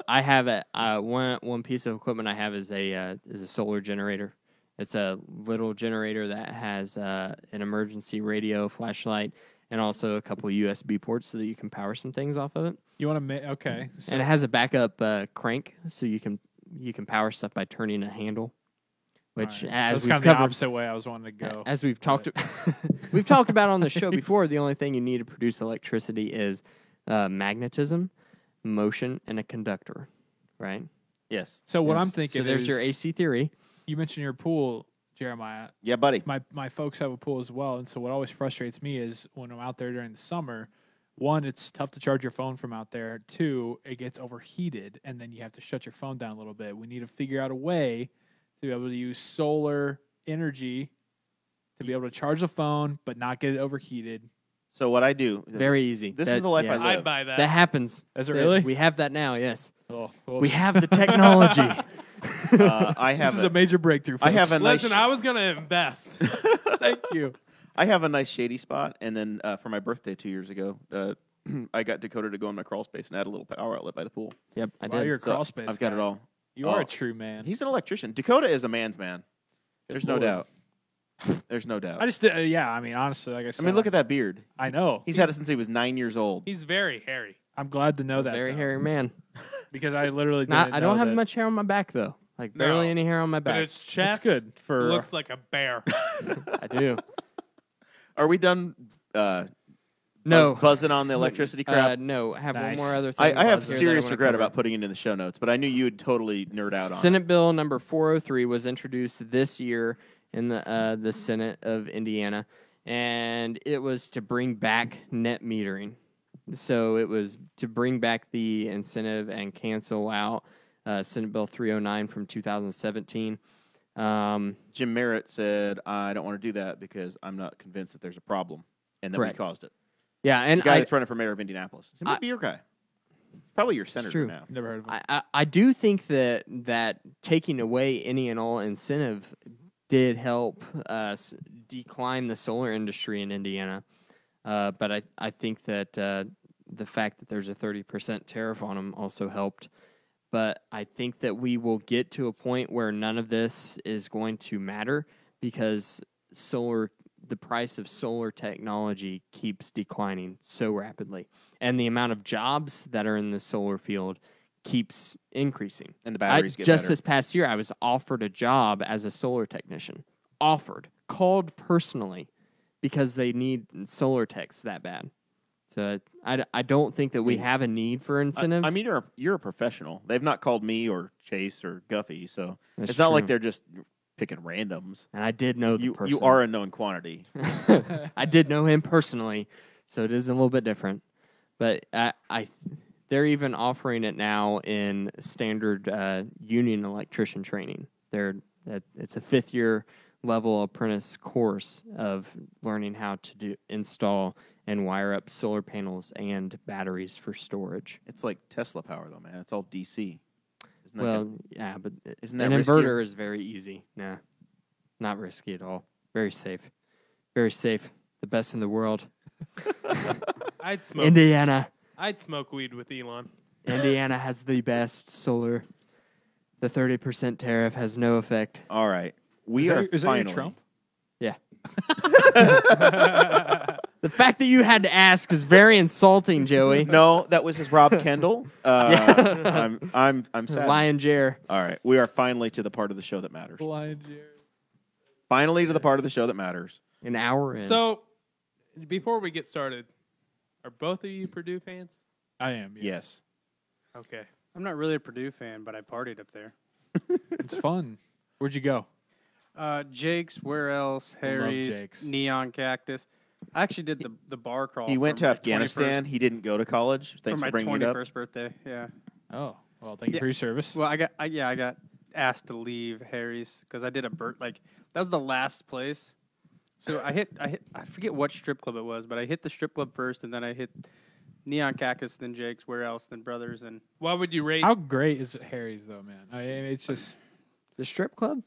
I have one piece of equipment I have is a solar generator. It's a little generator that has an emergency radio, flashlight, and also a couple of USB ports so that you can power some things off of it. You want to make okay? So And it has a backup crank, so you can power stuff by turning a handle. Which, Alright. as That's we've kind of the covered, opposite way I was wanting to go. as we've talked, we've talked about on the show before, the only thing you need to produce electricity is magnetism, motion, and a conductor, right? Yes. So what Yes. I'm thinking So there's is, your AC theory. You mentioned your pool, Jeremiah. Yeah, buddy. My folks have a pool as well, and so what always frustrates me is when I'm out there during the summer. One, it's tough to charge your phone from out there. Two, it gets overheated, and then you have to shut your phone down a little bit. We need to figure out a way to be able to use solar energy to be able to charge the phone but not get it overheated. So what I do. Very easy. This is the life I live. I'd buy that. That happens. Is it That- really? We have that now. Yes, Oh, we have the technology. I have This is a major breakthrough. I have folks. a nice. Listen, I was gonna invest. Thank you. I have a nice shady spot, and then for my birthday 2 years ago, I got Dakota to go in my crawl space and add a little power outlet by the pool. Yep, I Wow, did. you're a So crawl space. I've got guy. it all. You are Oh. a true man. He's an electrician. Dakota is a man's man. There's no Lord. doubt. There's no doubt. I just, yeah. I mean, honestly, like I said, I mean, look at that beard. I know. He's had it since he was 9 years old. He's very hairy. I'm glad to know that. Very though, hairy man. because I literally didn't Not, I don't know have that. much hair on my back though. Like No. barely any hair on my But back. its chest That's good for looks like a bear. I do. Are we done? No. Buzzing on the electricity crap. No, I have one Nice. more other thing. I have here that I serious wanna regret cover. about putting it in the show notes, but I knew you would totally nerd out on Senate Bill number 403 was introduced this year in the Senate of Indiana, and it was to bring back net metering. So it was to bring back the incentive and cancel out Senate Bill 309 from 2017. it. Jim Merritt said, "I don't want to do that because I'm not convinced that there's a problem and that Correct. we caused it." Yeah, and The guy that's running for mayor of Indianapolis. He might be your guy. Probably your senator true. now. Never heard of it. I do think that taking away any and all incentive did help decline the solar industry in Indiana. But I think that the fact that there's a 30% tariff on them also helped. But I think that we will get to a point where none of this is going to matter because the price of solar technology keeps declining so rapidly. And the amount of jobs that are in the solar field keeps increasing. And the batteries get just better. this past year, I was offered a job as a solar technician. Called personally because they need solar techs that bad. So I don't think that we have a need for incentives. I mean, you're a professional. They've not called me or Chase or Guffey, so That's it's not like true. they're just picking randoms. And I did know the You person. are a known quantity. I did know him personally, so it is a little bit different. But they're even offering it now in standard union electrician training. It's a 5th-year level apprentice course of learning how to install and wire up solar panels and batteries for storage. It's like Tesla power, though, man. It's all DC. Isn't that Well, good? yeah, but Isn't an that inverter is very easy. Nah, not risky at all. Very safe. Very safe. The best in the world. I'd smoke. Indiana. I'd smoke weed with Elon. Indiana has the best solar. The 30% tariff has no effect. All right. We Is that are your- is that your finally. Trump? Yeah. The fact that you had to ask is very insulting, Joey. No, that was his Rob Kendall. I'm sad. Lion Jer. All right. We are finally to the part of the show that matters. Blind Jared. Finally to the part of the show that matters. An hour in. So, before we get started, are both of you Purdue fans? I am. Yeah. Yes. Okay. I'm not really a Purdue fan, but I partied up there. It's fun. Where'd you go? Jake's, where else? I love Harry's, Jake's. Neon Cactus. I actually did the bar crawl. He went for to my Afghanistan. He didn't go to college. 21st, Thanks for for my bringing it up. 21st birthday. Yeah. Oh, well, thank you Yeah. for your service. Well, I got asked to leave Harry's because I did that was the last place. So I forget what strip club it was, but I hit the strip club first, and then I hit Neon Cactus, then Jake's, where else, then Brothers, and What would you rate? How great is Harry's, though, man? I mean, it's just the strip club?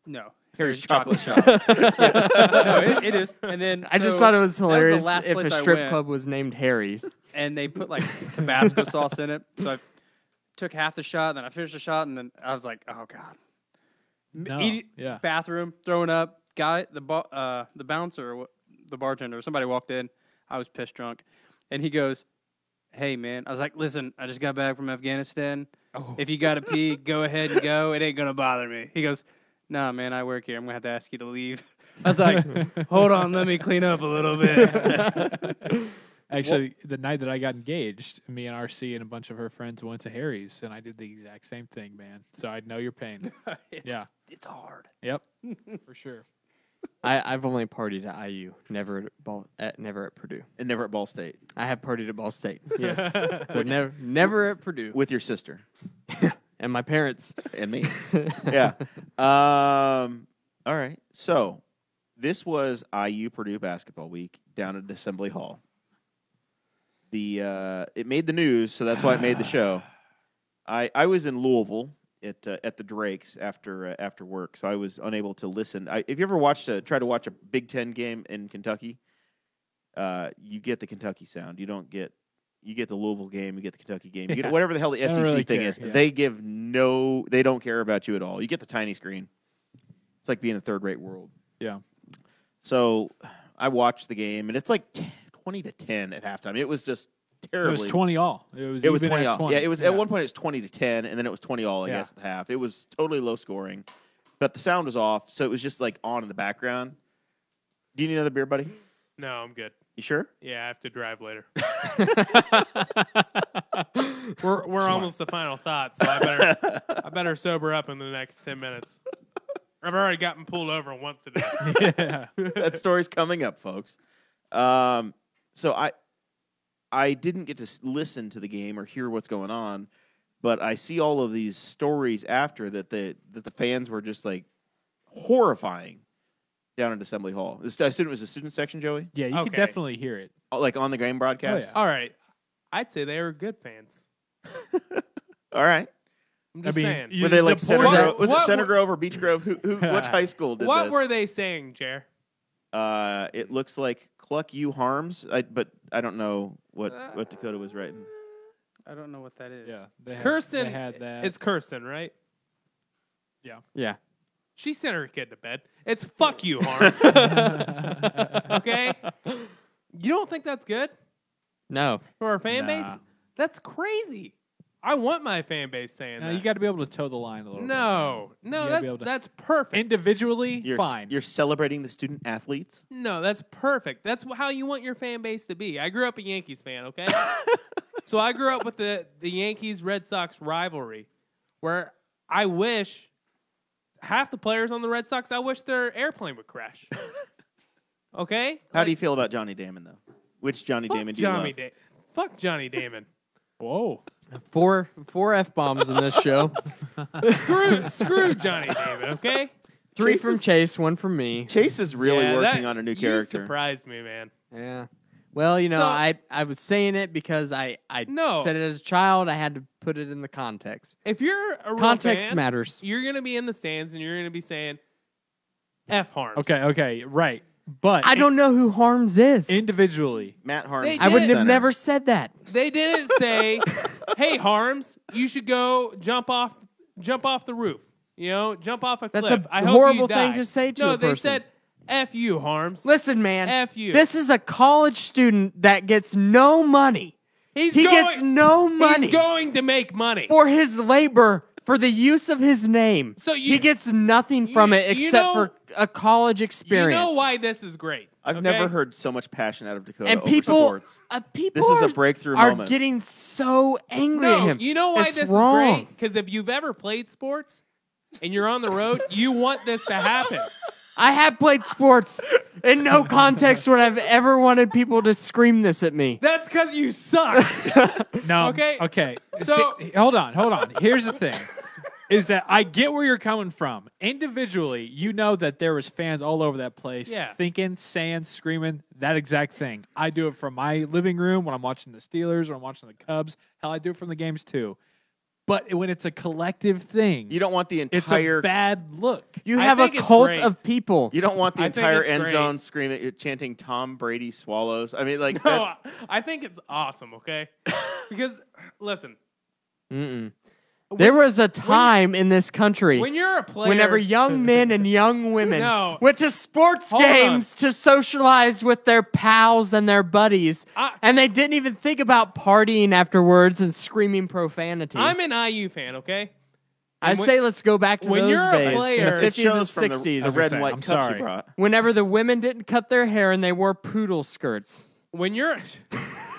no. Harry's Chocolate Shop. No, it is. And then I just so thought it was that the hilarious last if place a I strip went, club was named Harry's. and they put like Tabasco sauce in it. So I took half the shot, and then I finished the shot, and then I was like, oh god. No, yeah. Bathroom, throwing up. Guy, the bouncer, or the bartender, somebody walked in. I was pissed drunk, and he goes, "Hey man," I was like, "Listen, I just got back from Afghanistan. Oh. If you got to pee, go ahead and go. It ain't gonna bother me." He goes, "Nah, man, I work here. I'm gonna have to ask you to leave." I was like, "Hold on, let me clean up a little bit." Actually, the night that I got engaged, me and RC and a bunch of her friends went to Harry's, and I did the exact same thing, man. So I know your pain. Yeah. It's hard. Yep. For sure. I've only partied at IU, never at Purdue. And never at Ball State. I have partied at Ball State, yes, but never at Purdue. With your sister. And my parents. And me. Yeah. All right. So this was IU Purdue basketball week down at Assembly Hall. It made the news, so that's why it made the show. I was in Louisville at the Drakes after work, so I was unable to listen. If you ever try to watch a Big Ten game in Kentucky, you get the Kentucky sound. You get the Louisville game, you get the Kentucky game, you get whatever the hell the SEC really thing care, is. yeah. They don't care about you at all. You get the tiny screen. It's like being in a third-rate world. Yeah. So I watched the game, and it's like 20-10 at halftime. It was just terribly. It was 20 all. It was even 20 at all. 20. Yeah, it was at one point it was 20-10, and then it was 20 all. I Yeah. guess at the half. It was totally low scoring, but the sound was off, so it was just like on in the background. Do you need another beer, buddy? No, I'm good. You sure? Yeah, I have to drive later. We're almost to final thoughts, so I better sober up in the next 10 minutes. I've already gotten pulled over once today. Yeah. That story's coming up, folks. So I didn't get to listen to the game or hear what's going on, but I see all of these stories after that the fans were just like horrifying down at Assembly Hall. I assume it was the student section, Joey? Yeah, you Okay. can definitely hear it. Like on the game broadcast? Oh, All right. I'd say they were good fans. All right. I'm just I mean, saying. Were they like the Center point- Grove? Was it what Center were- Grove or Beach Grove? Who which high school did What this? were they saying, Jer? It looks like Cluck You Harms, but I don't know what Dakota was writing. I don't know what that is. Yeah, they Kirsten. had that. It's Kirsten, right? Yeah. She sent her kid to bed. It's fuck you, Harms. Okay? You don't think that's good No. for our fan base? Nah. That's crazy. I want my fan base saying No, that. you got to be able to toe the line a little bit. no, You gotta be able to- that's perfect. Individually, You're fine. You're celebrating the student athletes. No, that's perfect. That's how you want your fan base to be. I grew up a Yankees fan, okay? So I grew up with the Yankees-Red Sox rivalry, where I wish half the players on the Red Sox, I wish their airplane would crash. Okay? How do you feel about Johnny Damon, though? Which Johnny Damon do you love? Fuck Johnny Damon. Whoa. Four F-bombs in this show. Screw Johnny Damon, okay? Three Chase from is- Chase, one from me. Chase is really Yeah, working that- on a new You character. surprised me, man. Yeah. Well, you know, So- I was saying it because I No. said it as a child. I had to put it in the context. If you're a real Context fan, matters. you're going to be in the stands and you're going to be saying, F Harms. Okay, right. But I don't know who Harms is. individually, Matt Harms. They I wouldn't have center. never said that. They didn't say, "Hey Harms, you should go jump off the roof. You know, jump off a That's cliff." a I hope horrible you thing die." to say to no, a they person. said, "F you, Harms." Listen, man. F you. This is a college student that gets no money. He gets no money He's going to make money. for his labor, for the use of his name. So you- he gets nothing from it you except know- for a college You experience. know why this is great? I've okay? never heard so much passion out of Dakota And over people, sports. people This is a are- breakthrough are moment. getting so angry at No, him. you know why It's this wrong. is great? Because if you've ever played sports and you're on the road, you want this to happen. I have played sports. In no context would I've ever wanted people to scream this at me. That's because you suck. no. Okay, Okay. so- See, hold on. Here's the thing. Is that I get where you're coming from. Individually, you know that there was fans all over that place Yeah. thinking, saying, screaming that exact thing. I do it from my living room when I'm watching the Steelers or I'm watching the Cubs. Hell, I do it from the games too. But when it's a collective thing, You don't want the it's entire. a bad look. You I have a think it's cult great. of people. You don't want the I think entire it's end great. zone screaming, chanting "Tom Brady swallows." I mean, like No, that's, I think it's awesome, okay? Because, listen, Mm-mm. There was a time in this country when you're a player... whenever young men and young women No. went to sports Hold on. games to socialize with their pals and their buddies, I- and they didn't even think about partying afterwards and screaming profanity. I'm an IU fan, okay? I and when- say let's go back to when those you're a days, player- in the it 50s shows and from the 60s, red and saying, white I'm cups you sorry. brought. whenever the women didn't cut their hair and they wore poodle skirts. When you're...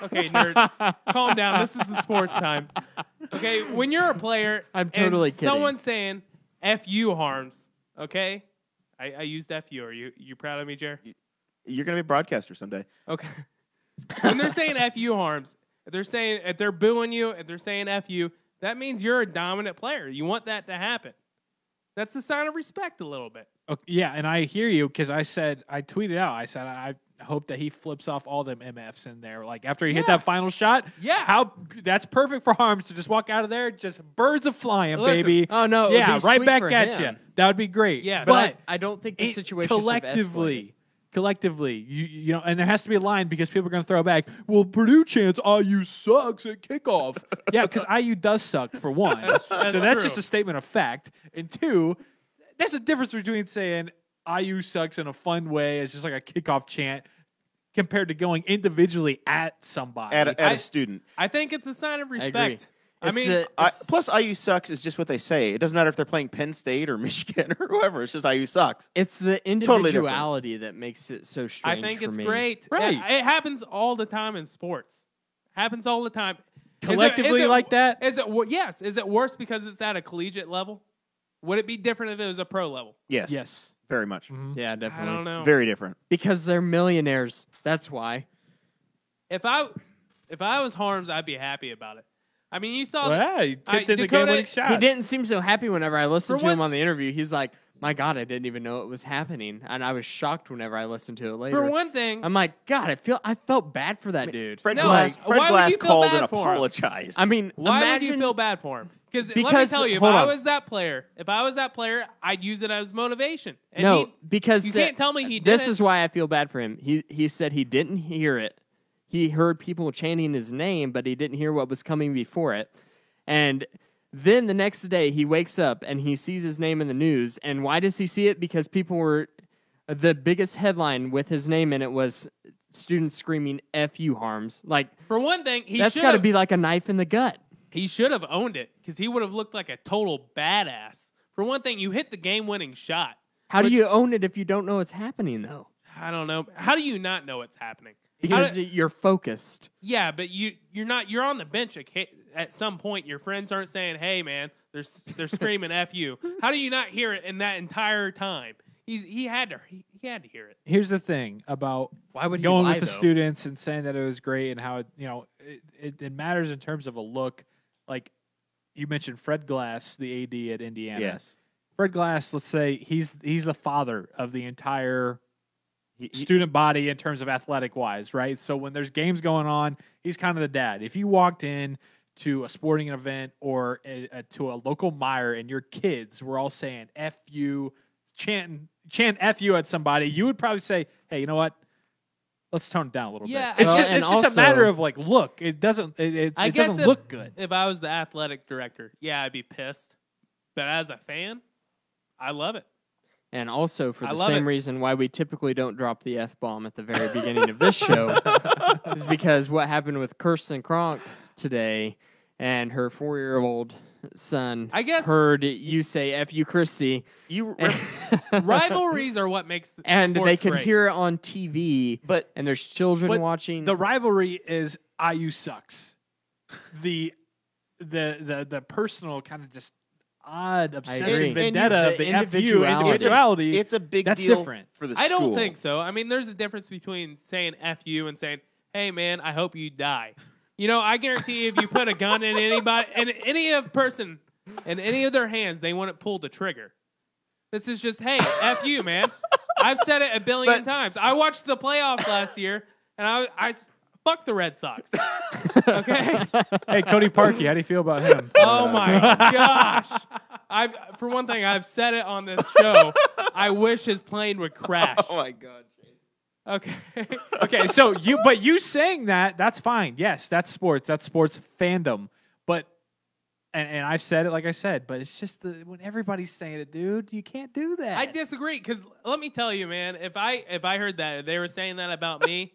Okay, nerds, calm down. This is the sports time. Okay, when you're a player... I'm totally and kidding. someone's saying, F you, Harms, okay? I used F you. Are you proud of me, Jer? You're gonna be a broadcaster someday. Okay. When they're saying F you, Harms, if they're booing you, if they're saying F you, that means you're a dominant player. You want that to happen. That's a sign of respect a little bit. Okay, yeah, and I hear you because I tweeted out, I said, I hope that he flips off all them MFs in there. Like after he hit Yeah. that final shot, Yeah. that's perfect for Harms to just walk out of there, just birds of flying, Listen, baby. Oh no! it would Yeah, be right sweet back for at him. you. That would be great. Yeah, But I don't think the it- situation collectively, you know, and there has to be a line because people are going to throw back. Well, Purdue chants IU sucks at kickoff. Yeah, because IU does suck for one. That's so that's true. just a statement of fact. And two, there's a difference between saying IU sucks in a fun way, it's just like a kickoff chant, compared to going individually at somebody. At a student. I think it's a sign of agree. respect. I It's mean, the- Plus, IU sucks is just what they say. It doesn't matter if they're playing Penn State or Michigan or whoever. It's just IU sucks. It's the Totally different. individuality that makes it so strange. I think for it's me. great. Right. It happens all the time in sports. Happens all the time. Collectively is it, like that? Is it yes? Is it worse because it's at a collegiate level? Would it be different if it was a pro level? Yes. Yes. Very much. Yeah, I definitely. don't know. Very different. Because they're millionaires. That's why. If I was Harms, I'd be happy about it. I mean, you saw Well, that. yeah, he tipped in the Dakota- game-winning shot. He didn't seem so happy whenever I listened For to him one- on the interview. He's like, my God, I didn't even know it was happening. And I was shocked whenever I listened to it later. For one thing, I'm like, God, I felt bad for that dude. Fred No, Glass, why would Glass you feel called bad and for him? apologized. I mean, why imagine, would you feel bad for him? Let me Because- tell you, if hold I on. was that player, I'd use it as motivation. And no, because you can't tell me he this didn't. is why I feel bad for him. He said he didn't hear it. He heard people chanting his name, but he didn't hear what was coming before it. And then the next day, he wakes up and he sees his name in the news. And why does he see it? Because people were the biggest headline with his name in it was students screaming "F you, Harms." Like For one thing, that's got to be like a knife in the gut. He should have owned it because he would have looked like a total badass. For one thing, you hit the game-winning shot. How do which- you own it if you don't know it's happening though? I don't know. How do you not know what's happening? Because you're focused. Yeah, but you're not. You're on the bench at some point. Your friends aren't saying, "Hey, man, they're screaming F you." How do you not hear it in that entire time? He had to hear it. Here's the thing about Why would he going lie, with the though? students and saying that it was great and how it matters in terms of a look. Like you mentioned, Fred Glass, the AD at Indiana. yes. Fred Glass. Let's say he's the father of the entire He- student body in terms of athletic wise, right? So when there's games going on, he's kind of the dad. If you walked in to a sporting event or to a local mire and your kids were all saying "F you," chant "F you" at somebody, you would probably say, "Hey, you know what? Let's tone it down a little Yeah, bit." It's well, just and it's just a also- matter of like, look, it doesn't it I guess doesn't look good. If I was the athletic director, yeah, I'd be pissed. But as a fan, I love it. And also for I the love same it. reason why we typically don't drop the F-bomb at the very beginning of this show is because what happened with Kirsten Kronk today and her 4-year-old son I guess- heard you say F you, Christy. You, Rivalries are what makes And sports they could great. hear it on TV, but and there's children But watching. The rivalry is IU sucks. The personal kind of just odd agree. obsession And vendetta the of the FU individuality. individuality. it's a big That's deal different. for the I school. don't think so. I mean, there's a difference between saying F you and saying, "Hey, man, I hope you die." You know, I guarantee you, if you put a gun in anybody, in any of person, in any of their hands, they wouldn't pull the trigger. This is just, hey, F you, man. I've said it a billion times. I watched the playoffs last year, and I fuck the Red Sox. Okay? Hey, Cody Parkey, how do you feel about him? Oh my gosh! For one thing, I've said it on this show. I wish his plane would crash. Oh my God. Okay. Okay, so you saying that's fine. Yes, that's sports. That's sports fandom. But and I've said it like I said, but it's just when everybody's saying it, dude, you can't do that. I disagree because let me tell you, man. If I heard that if they were saying that about me,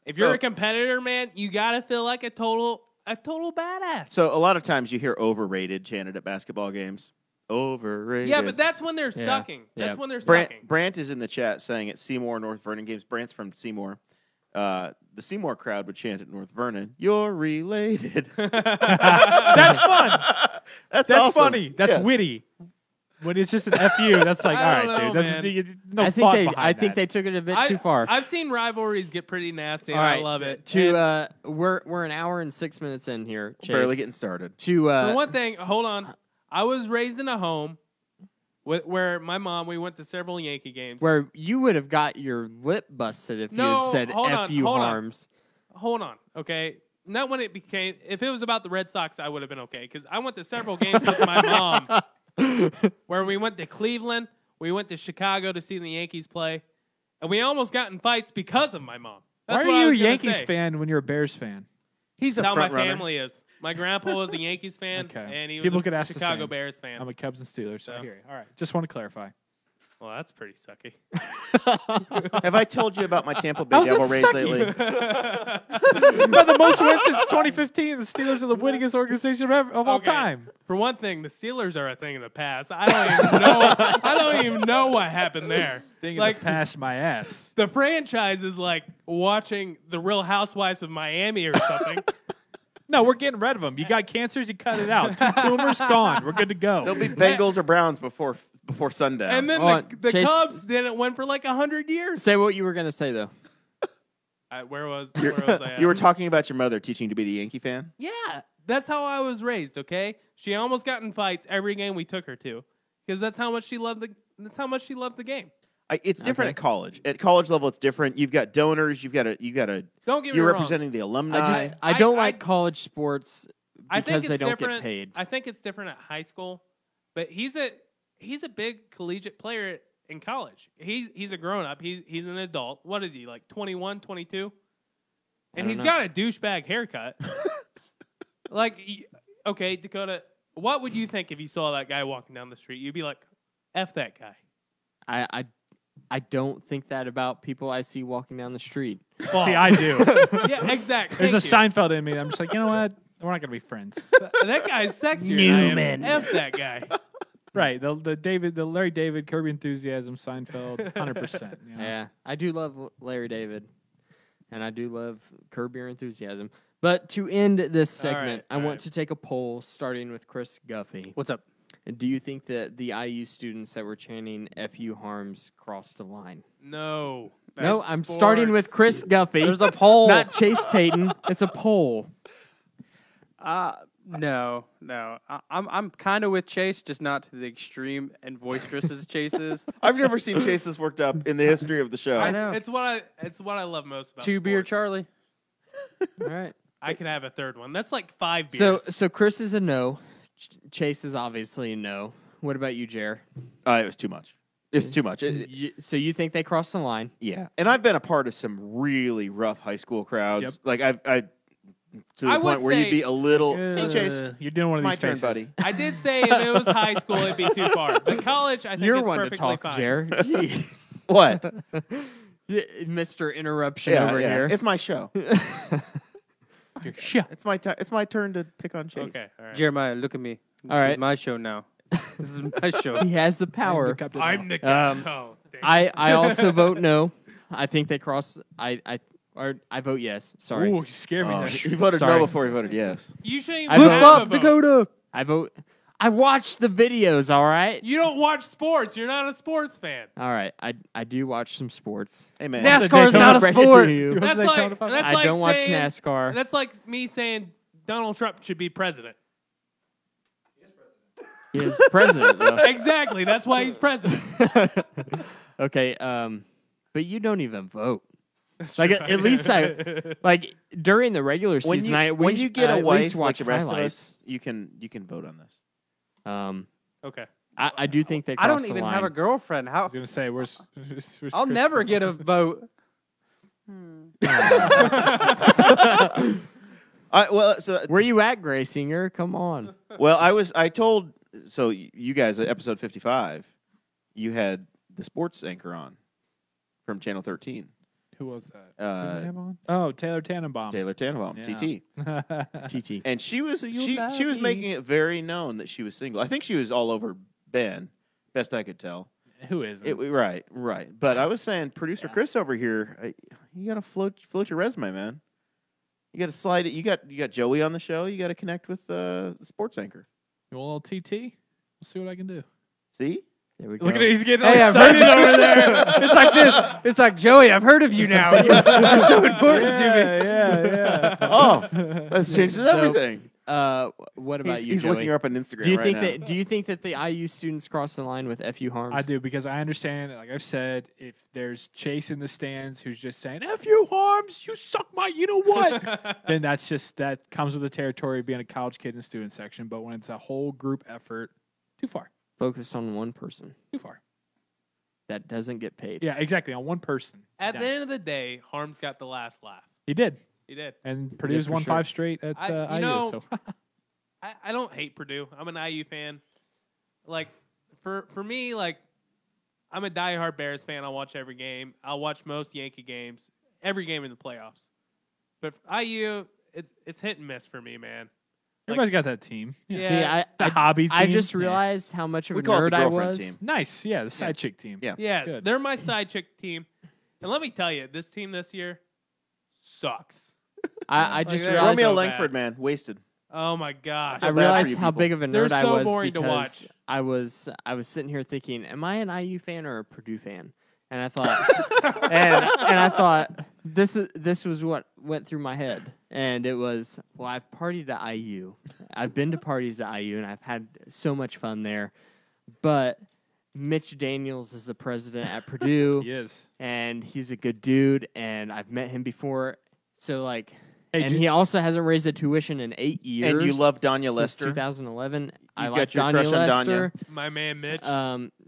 if you're a competitor, man, you gotta feel like a total badass. So a lot of times you hear overrated chanted at basketball games. Overrated. Yeah, but that's when they're sucking. That's Yeah. when they're sucking. Brant is in the chat saying at Seymour, North Vernon games. Brant's from Seymour. The Seymour crowd would chant at North Vernon, "You're related." That's fun. That's That's awesome. funny. That's Yes. witty. When it's just an FU, that's like, I all don't right, know, dude. That's man. no I think thought they behind that. they took it a bit too far. I've seen rivalries get pretty nasty. All And right, I love it. To we're an hour and 6 minutes in here. Chase. Barely getting started. To For one thing, hold on. I was raised in a home where my mom, we went to several Yankee games. where you would have got your lip busted if you No, had said hold F on, you, hold on. Harms. Hold on, okay? Not when it became, if it was about the Red Sox, I would have been okay. Because I went to several games with my mom where we went to Cleveland, we went to Chicago to see the Yankees play, and we almost got in fights because of my mom. That's Why what are I you a was gonna Yankees say. fan when you're a Bears fan? He's a That's how my front runner. family is. My grandpa was a Yankees fan, Okay. and he People was could a ask the Chicago same. Bears fan. I'm a Cubs and Steelers. So I So. hear you. All right, just want to clarify. Well, that's pretty sucky. Have I told you about my Tampa Bay How's that Devil Rays sucky? lately? But the most wins since 2015. The Steelers are the winningest organization of all Okay. time. For one thing, the Steelers are a thing of the past. I don't even know what happened there. Thing Like past my ass. the franchise is like watching the Real Housewives of Miami or something. No, we're getting rid of them. You got cancers, you cut it out. 2 tumors, gone. We're good to go. There'll be Bengals or Browns before sundown. And then Hold on, the Chase- Cubs didn't win for like 100 years. Say what you were going to say, though. Where was I at? You were talking about your mother teaching you to be a Yankee fan? Yeah, that's how I was raised. Okay, she almost got in fights every game we took her to, because that's how much she loved the game. It's different Okay. at college. At college level, it's different. You've got donors. You've got a. Don't get me You're wrong. representing the alumni. I don't I- like college sports I think because it's they don't different. get paid. I think it's different at high school, but he's a big collegiate player in college. He's a grown up. He's an adult. What is he, like 21, 22? And don't he's know. got a douchebag haircut. Okay, Dakota, what would you think if you saw that guy walking down the street? You'd be like, F that guy. I don't think that about people I see walking down the street. See, I do. Yeah, exactly. There's a Thank you. Seinfeld in me. I'm just like, you know what? We're not going to be friends. That guy's sexier than I am. F that guy. Right. The Larry David, Kirby Enthusiasm, Seinfeld, 100%. You know? Yeah, I do love Larry David, and I do love Curb Your Enthusiasm. But to end this segment, I want to take a poll, starting with Chris Guffey. What's up? Do you think that the IU students that were chanting "Fu Harms" crossed the line? No. No, That's I'm starting with sports. Chris Guffey. There's a poll. Not Chase Payton. It's a poll. No. I'm kind of with Chase, just not to the extreme and boisterous as Chase is. I've never seen Chase this worked up in the history of the show. I know. It's what I love most about Two beer sports. Charlie. All right. I can have a third one. That's like 5 beers. So Chris is a no. Chase is obviously a no. What about you, Jer? It was too much. It's too much. So you think they crossed the line? Yeah, and I've been a part of some really rough high school crowds. Yep. Like I to the I would point where you'd say- be a little. Hey, Chase, You're doing one of these my turn, faces. buddy. I did say if it was high school, it'd be too far. But college, I think You're it's one to perfectly talk, fine. Jer. Jeez. What? Yeah, Mr. Interruption over here. It's my show. Your show. It's my turn to pick on Chase. Okay, all right. Jeremiah, look at me. This All right. is my show now. This is my show. He has the power. I'm the guy. Um, Oh, dang. I also vote no. I think they crossed. I vote yes. Sorry. Ooh, you scared me. Oh, there. he voted Sorry. no before he voted yes. You shouldn't even I Flip vote- have a up, vote. Dakota. I vote. I watched the videos. All right. You don't watch sports. You're not a sports fan. All right. I do watch some sports. Hey man, NASCAR is not a Break it to sport. you. That's Daytona like 500? that's I like don't watch saying, NASCAR. That's like me saying Donald Trump should be president. He is president, though. Exactly. That's why he's president. Okay. But you don't even vote. That's Like true. at least like during the regular when season, when you get a at least wife like watch the rest highlights. of us, you can vote on this. Okay. I do think they. I don't crossed the even line. have a girlfriend. I How? was going to say, where's I'll Chris never from? get a vote. Where you at, Graysinger? Come on. I told you guys at episode 55, you had the sports anchor on from Channel 13, Who was that? Who did we have on? Oh, Taylor Tannenbaum. Taylor Tannenbaum, Yeah. TT, TT. and she was she love was me. making it very known that she was single. I think she was all over Ben, best I could tell. Who is it? Right. But I was saying, producer Chris over here, you got to float your resume, man. You got to slide it. You got Joey on the show. You got to connect with the sports anchor. You want a little TT? We'll see what I can do. See? There we go. Look at it. He's getting Hey, all I've heard excited it. over there. It's like this. It's like Joey. I've heard of you now. You're so important to me. Yeah. Oh, that changes So, everything. What about you, He's Joey? looking her up on Instagram Do you right think now. that? Do you think that the IU students cross the line with FU Harms? I do, because I understand, like I've said, if there's Chase in the stands who's just saying, F you, Harms, you suck my you know what, then that comes with the territory of being a college kid in the student section. But when it's a whole group effort, too far. Focus on one person Too far. that doesn't get paid. Yeah, exactly. On one person. At Yes. the end of the day, Harms got the last laugh. He did. He did. And Purdue's for won sure. 5 straight at you IU. know, So I don't hate Purdue. I'm an IU fan. Like for me, like I'm a diehard Bears fan. I'll watch every game. I'll watch most Yankee games, every game in the playoffs. But IU, it's hit and miss for me, man. Everybody's got that team. Yeah. See, The hobby team. I just Yeah. realized how much of We a call it nerd the I girlfriend was. team. Nice. Yeah, the side chick team. Yeah. Yeah, Good. they're my side chick team. And let me tell you, this team this year sucks. I just they're realized. Romeo so Langford, bad. man, wasted. Oh my gosh. I feel bad for realized you how people. big of a They're nerd I so was boring to because watch. I was sitting here thinking, am I an IU fan or a Purdue fan? And I thought, and I thought this was what went through my head, and it was, well, I've partied at IU, I've been to parties at IU, and I've had so much fun there, but Mitch Daniels is the president at Purdue, He is. and he's a good dude, and I've met him before, so like. Hey, And he also hasn't raised the tuition in 8 years. And you love Danya since Lester. 2011. I You've like got your Danya crush on Lester. My man Mitch.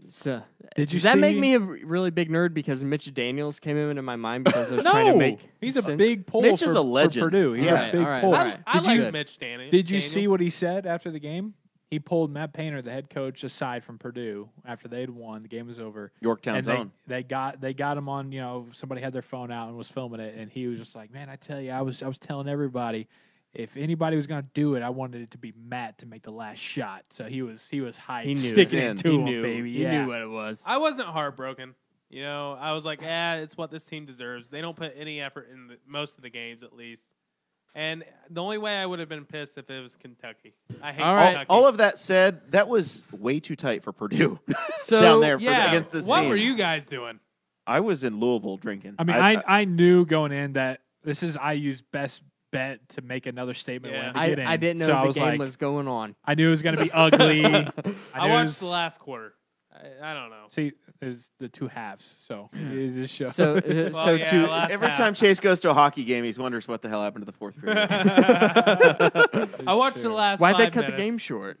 So Did you does that make see- me a really big nerd because Mitch Daniels came into my mind because I was No, trying to make he's a sense? big pull. Mitch for, is a legend. For Purdue. He's All a right, big all right, pull. all right. I like you- Mitch Daniels. Did you see what he said after the game? He pulled Matt Painter, the head coach, aside from Purdue after they'd won. The game was over. Yorktown's and own. they got him on. You know, somebody had their phone out and was filming it, and he was just like, "Man, I tell you, I was telling everybody, if anybody was gonna do it, I wanted it to be Matt to make the last shot." So he was hyped, He knew sticking it. it to He him, knew, baby. He Yeah. knew what it was. I wasn't heartbroken. You know, I was like, it's what this team deserves. They don't put any effort in most of the games, at least. And the only way I would have been pissed if it was Kentucky. I hate All right. Kentucky. All of that said, that was way too tight for Purdue So down there yeah. against this What team. were you guys doing? I was in Louisville drinking. I mean, I knew going in that this is IU's best bet to make another statement. Yeah. When they get in. I didn't know so I the was game like, was going on. I knew it was going to be ugly. I knew it watched was- the last quarter. I don't know. See, there's the two halves, so it just shows. So Well, so yeah, to last Every half. time Chase goes to a hockey game, he wonders what the hell happened to the fourth period. I watched the last why'd they 5 cut the minutes. game short?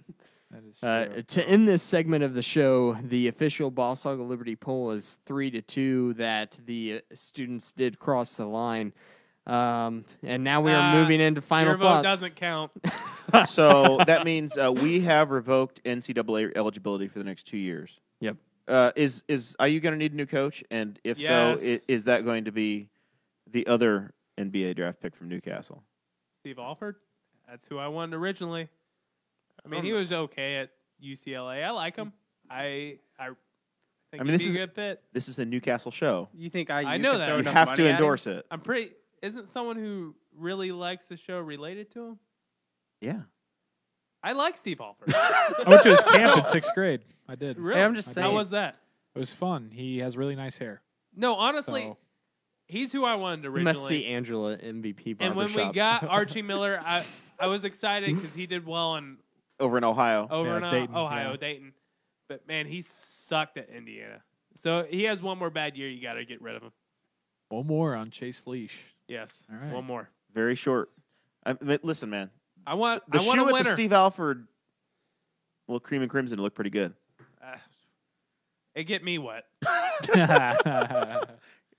That is true. To end this segment of the show, the official Boss Hog of Liberty poll is 3-2 that the students did cross the line. And now we are moving into final Your vote thoughts. doesn't count. So that means we have revoked NCAA eligibility for the next 2 years. Yep. Is IU going to need a new coach? And if Yes. so, is that going to be the other NBA draft pick from Newcastle? Steve Alford. That's who I wanted originally. I mean, he was okay at UCLA. I like him. I think I mean, he'd this be is- a good fit. This is a Newcastle show. You think I know that. Throw You enough have money to at him? endorse it. I'm pretty. Isn't someone who really likes the show related to him? Yeah. I like Steve Alford. I went to his camp in 6th grade. I did. Really? I'm just I saying. How was that? It was fun. He has really nice hair. No, honestly, So- he's who I wanted You originally. must see Angela MVP And when we barbershop. got Archie Miller, I was excited because he did well Over in Ohio. over Yeah, in Dayton, Ohio, yeah. Dayton. But man, he sucked at Indiana. So he has one more bad year. You got to get rid of him. One more on Chase Leash. Yes, All right. one more. Very short. Listen, man. I want The I want shoe a with winner. the Steve Alford, well, cream and crimson looked pretty good. It get me wet.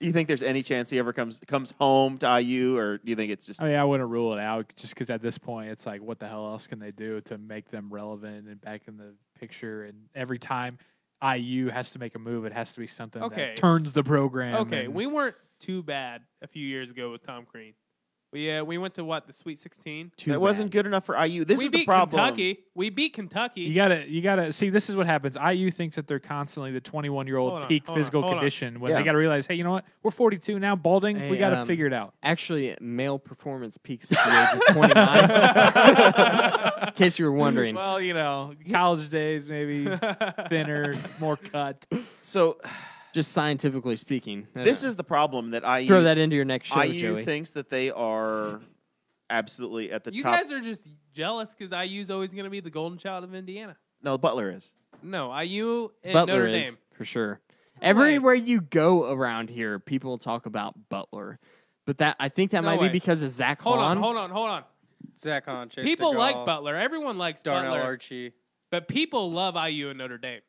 You think there's any chance he ever comes home to IU, or do you think it's just I mean, I wouldn't rule it out just because at this point, it's like, what the hell else can they do to make them relevant and back in the picture? And every time IU has to make a move, it has to be something Okay. that turns the program. Okay, and- we weren't too bad a few years ago with Tom Crean. We went to what, the Sweet 16? Too that wasn't bad. good enough for IU? This we is beat the problem. Kentucky. We beat Kentucky. You gotta see. This is what happens. IU thinks that they're constantly the 21-year-old Hold on, peak hold on, physical hold on. condition. When Yeah. they gotta realize, hey, you know what? We're 42 now, balding. Hey, we gotta figure it out. Actually, male performance peaks at the age of 29. In case you were wondering. Well, you know, college days maybe thinner, more cut. So Just scientifically speaking. this is the problem that IU Throw that into your next show, IU Joey. thinks that they are absolutely at the You top. guys are just jealous because IU's always going to be the golden child of Indiana. No, Butler is. No, IU and Butler Notre is, Dame. for sure. No Everywhere you go around here, people talk about Butler. But that I think that No might way. be because of Zach Hold Hahn. on. Zach Hahn, Chase People like DeGraw, Butler. Everyone likes Darnell Butler. Archie. But people love IU and Notre Dame.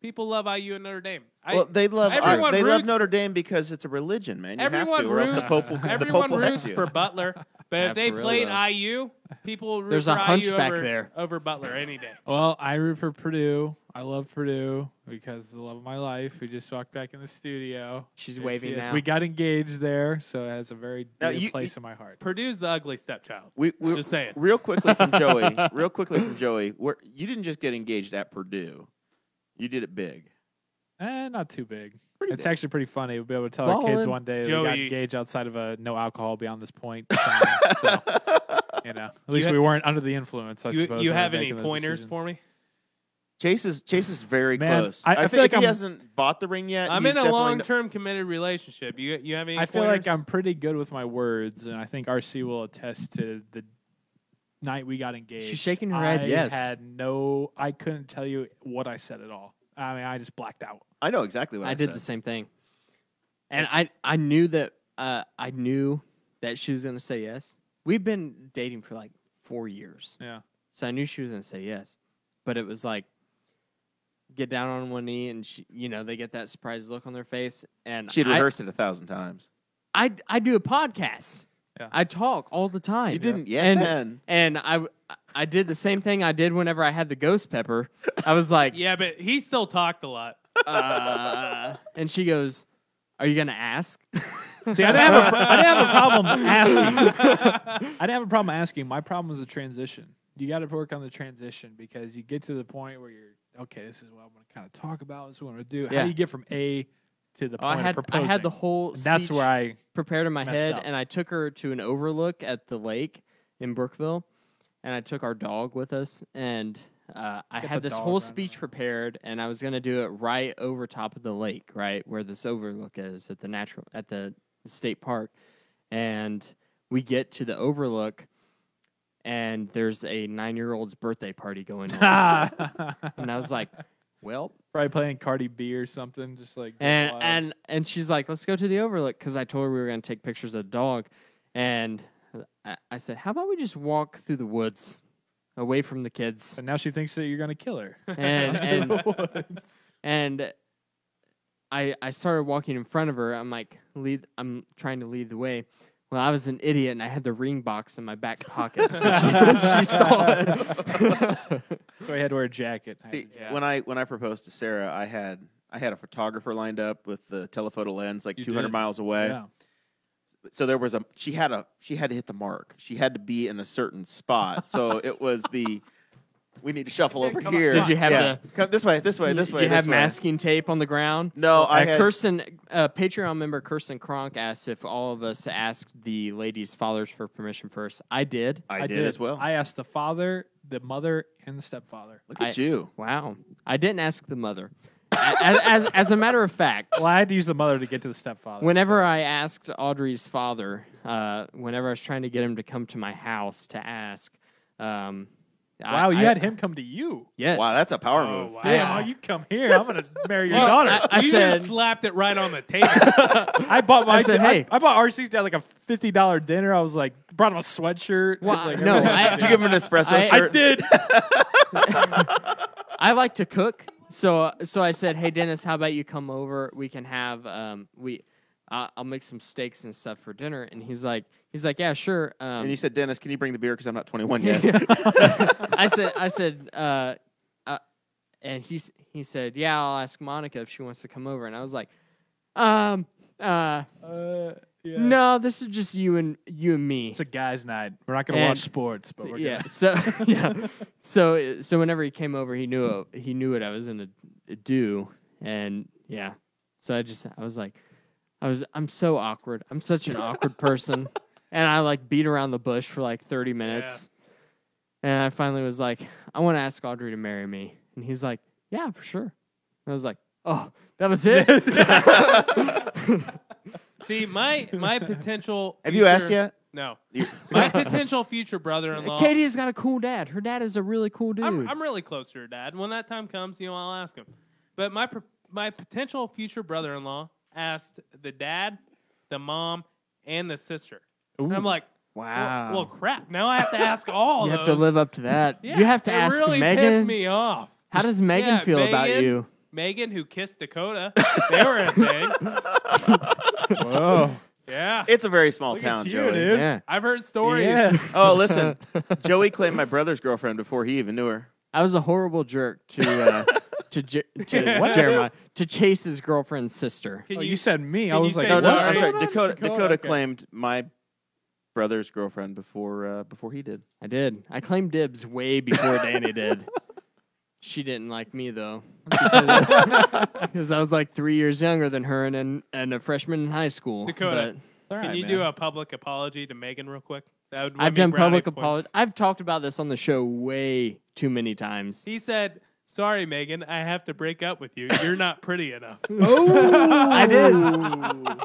People love IU and Notre Dame. Well, they love everyone they love roots- Notre Dame because it's a religion, man. You everyone have to, or else roots, the Pope will everyone the Pope will roots hex you. for Butler. But Yeah, if they for real, played though. IU, people would root There's for a IU hunchback over, there. over Butler any day. Well, I root for Purdue. I love Purdue because of the love of my life. We just walked back in the studio. She's There waving she is. now. We got engaged there, so it has a very Now, dear you- place in my heart. Purdue's the ugly stepchild. We Just saying. Real quickly from Joey. You didn't just get engaged at Purdue. You did it big. Not too big. Pretty It's big. actually pretty funny. We'll be able to tell our kids Ballin'. one day that we got Joey. engaged outside of a no alcohol beyond this point. sign. So, at least ha- we weren't under the influence, I suppose. You when we have were any making those pointers decisions. for me? Chase is very Man, close. I think feel like if he I'm- hasn't bought the ring yet, I'm he's in a definitely long-term committed relationship. You have any I feel like pointers? I'm pretty good with my words, and I think RC will attest to the night we got engaged. She's shaking her head, I yes. I couldn't tell you what I said at all. I mean, I just blacked out. I know exactly what I did said. the same thing, and I knew that she was gonna say yes. We've been dating for like 4 years, Yeah. so I knew she was gonna say yes. But it was like, get down on one knee, and they get that surprised look on their face, and She'd rehearsed it 1,000 times. I do a podcast. Yeah. I talk all the time. You didn't yet, and, then. And I did the same thing I did whenever I had the ghost pepper. I was like, Yeah, but he still talked a lot. and she goes, "Are you gonna ask?" See, I didn't have a problem asking. I didn't have a problem asking. My problem was the transition. You got to work on the transition because you get to the point where you're okay. This is what I'm going to kind of talk about. This is what I'm going to do. Yeah. How do you get from A to the I point had of proposing? I had the whole And that's speech where I prepared in my messed head, up. and I took her to an overlook at the lake in Brookville, and I took our dog with us, and I Get had the this dog whole running speech around. prepared, and I was going to do it right over top of the lake, right where this overlook is at the state park, and we get to the overlook, and there's a 9-year-old's birthday party going on, and I was like, well. probably playing Cardi B or something, just like wild. And she's like, let's go to the overlook because I told her we were going to take pictures of the dog, and I said, how about we just walk through the woods, away from the kids, And now she thinks that you're gonna kill her. and I started walking in front of her. I'm like, I'm trying to lead the way. Well, I was an idiot, and I had the ring box in my back pocket, so she saw it. So I had to wear a jacket. See, Yeah. when I proposed to Sarah, I had a photographer lined up with the telephoto lens like You 200 did? miles away. Yeah. So there was she had to hit the mark. She had to be in a certain spot. So it was we need to shuffle over come on, here. Did you have come this way? You This way. have masking tape on the ground. No, I had Kirsten, Patreon member Kirsten Kronk asked if all of us asked the ladies' fathers for permission first. I did. I did as well. I asked the father, the mother, and the stepfather. Look at you. Wow. I didn't ask the mother. As a matter of fact, Well, I had to use the mother to get to the stepfather. whenever I asked Audrey's father, whenever I was trying to get him to come to my house to ask, Wow, you had him come to you. Yes. Wow, that's a power Oh, move. wow. Yeah. You come here. I'm going to marry your Well, daughter. I You said, just slapped it right on the table. I bought I said, hey. I bought RC's dad like a $50 dinner. I was like, brought him a sweatshirt. Well, Like, no, everything. Did you give him an espresso I shirt? did. I like to cook, so I said, hey Dennis, how about you come over? We can have I'll make some steaks and stuff for dinner. And he's like, yeah, sure. And you said, Dennis, can you bring the beer because I'm not 21 yet? I said, and he said, yeah, I'll ask Monica if she wants to come over. And I was like, no, this is just you and me. It's a guy's night. We're not going to And- watch sports, but we're Yeah. gonna. So yeah. So whenever he came over, he knew what I was gonna do, and yeah. So I was like, I'm so awkward. I'm such an awkward person, and I like beat around the bush for like 30 minutes, and I finally was like, I want to ask Audrey to marry me, and he's like, yeah, for sure. And I was like, oh, that was it. See, my potential. Have you asked future- yet? No. You- My potential future brother-in-law. Katie's got a cool dad. Her dad is a really cool dude. I'm really close to her dad. When that time comes, I'll ask him. But my potential future brother-in-law asked the dad, the mom, and the sister. And I'm like, wow. well, crap. Now I have to ask all you of have those. to live up to that. Yeah, You have to it ask really Megan. pissed me off. How does Megan Yeah, feel about Megan. you? Megan, who kissed Dakota, they were a thing. Whoa. Yeah. It's a very small Look town, at you, Joey. dude. Yeah. I've heard stories. Yeah. Oh, listen, Joey claimed my brother's girlfriend before he even knew her. I was a horrible jerk to Jeremiah to chase his girlfriend's sister. Can Oh, you said me. I can was you like, say No, no, what's I'm sorry? sorry. going on? Dakota Okay. claimed my brother's girlfriend before he did. I did. I claimed dibs way before Danny did. She didn't like me though, because I was like 3 years younger than her and a freshman in high school. Dakota, All right, Can you man. do a public apology to Megan real quick? That would But win I've me done brownie public points. apology. I've talked about this on the show way too many times. He said, "Sorry, Megan, I have to break up with you. You're not pretty enough." I did.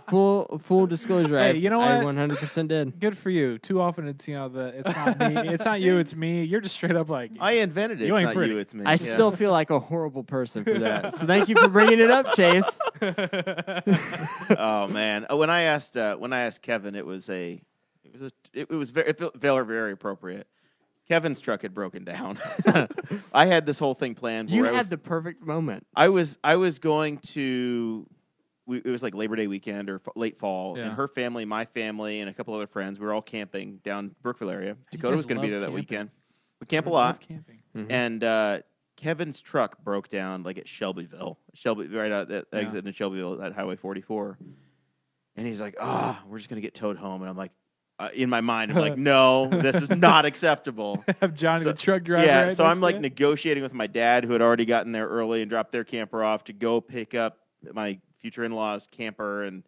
Full disclosure. Hey, you know I what? 100% did. Good for you. Too often it's it's not me. It's not you. It's me. You're just straight up like I invented it. You It's ain't not pretty. you. It's me. I Yeah. still feel like a horrible person for that. So thank you for bringing it up, Chase. Oh man, when I asked Kevin, it felt very, very appropriate. Kevin's truck had broken down. I had this whole thing planned. You where had the perfect moment. I was going to. It was like Labor Day weekend or late fall, Yeah. and her family, my family, and a couple other friends. We were all camping down Brookville area. Dakota was guys going to be there love that camping. weekend. We camp a I lot, love camping. and Kevin's truck broke down like at Shelbyville, right out that Yeah. exit in Shelbyville at Highway 44. And he's like, we're just going to get towed home. And I'm like, in my mind, I'm like, no, this is not acceptable. Have Johnny So- the truck driver. Yeah, right so I'm next like to you? negotiating with my dad, who had already gotten there early and dropped their camper off to go pick up my future in-laws' camper. And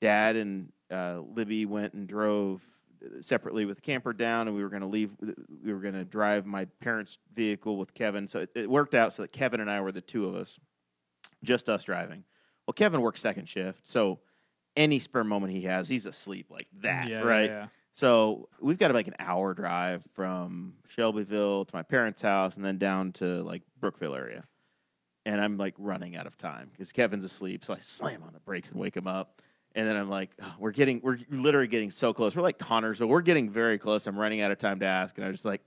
Dad and Libby went and drove separately with the camper down, and we were going to leave. We were going to drive my parents' vehicle with Kevin. So it worked out so that Kevin and I were the two of us, just us driving. Well, Kevin works second shift, so any spare moment he has, he's asleep like that, Yeah, right? Yeah. So we've got like an hour drive from Shelbyville to my parents' house and then down to like Brookville area. And I'm like running out of time because Kevin's asleep. So I slam on the brakes and wake him up. And then I'm like, we're literally getting so close. We're like Connorsville. We're getting very close. I'm running out of time to ask. And I was just like,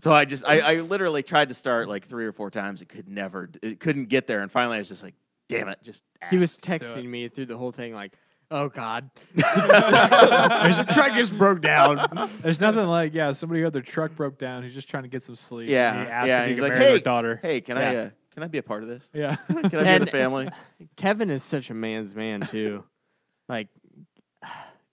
so I literally tried to start like 3 or 4 times. It couldn't get there. And finally I was just like, damn it. Just He was ask. texting me through the whole thing like, oh, God. The truck just broke down. There's nothing like somebody who had their truck broke down who's just trying to get some sleep. Yeah, And he asked yeah, if he he's could like, marry "Hey, their daughter. Hey, can Yeah. I be a part of this? Yeah. Can I be in And- the family? Kevin is such a man's man, too. Like,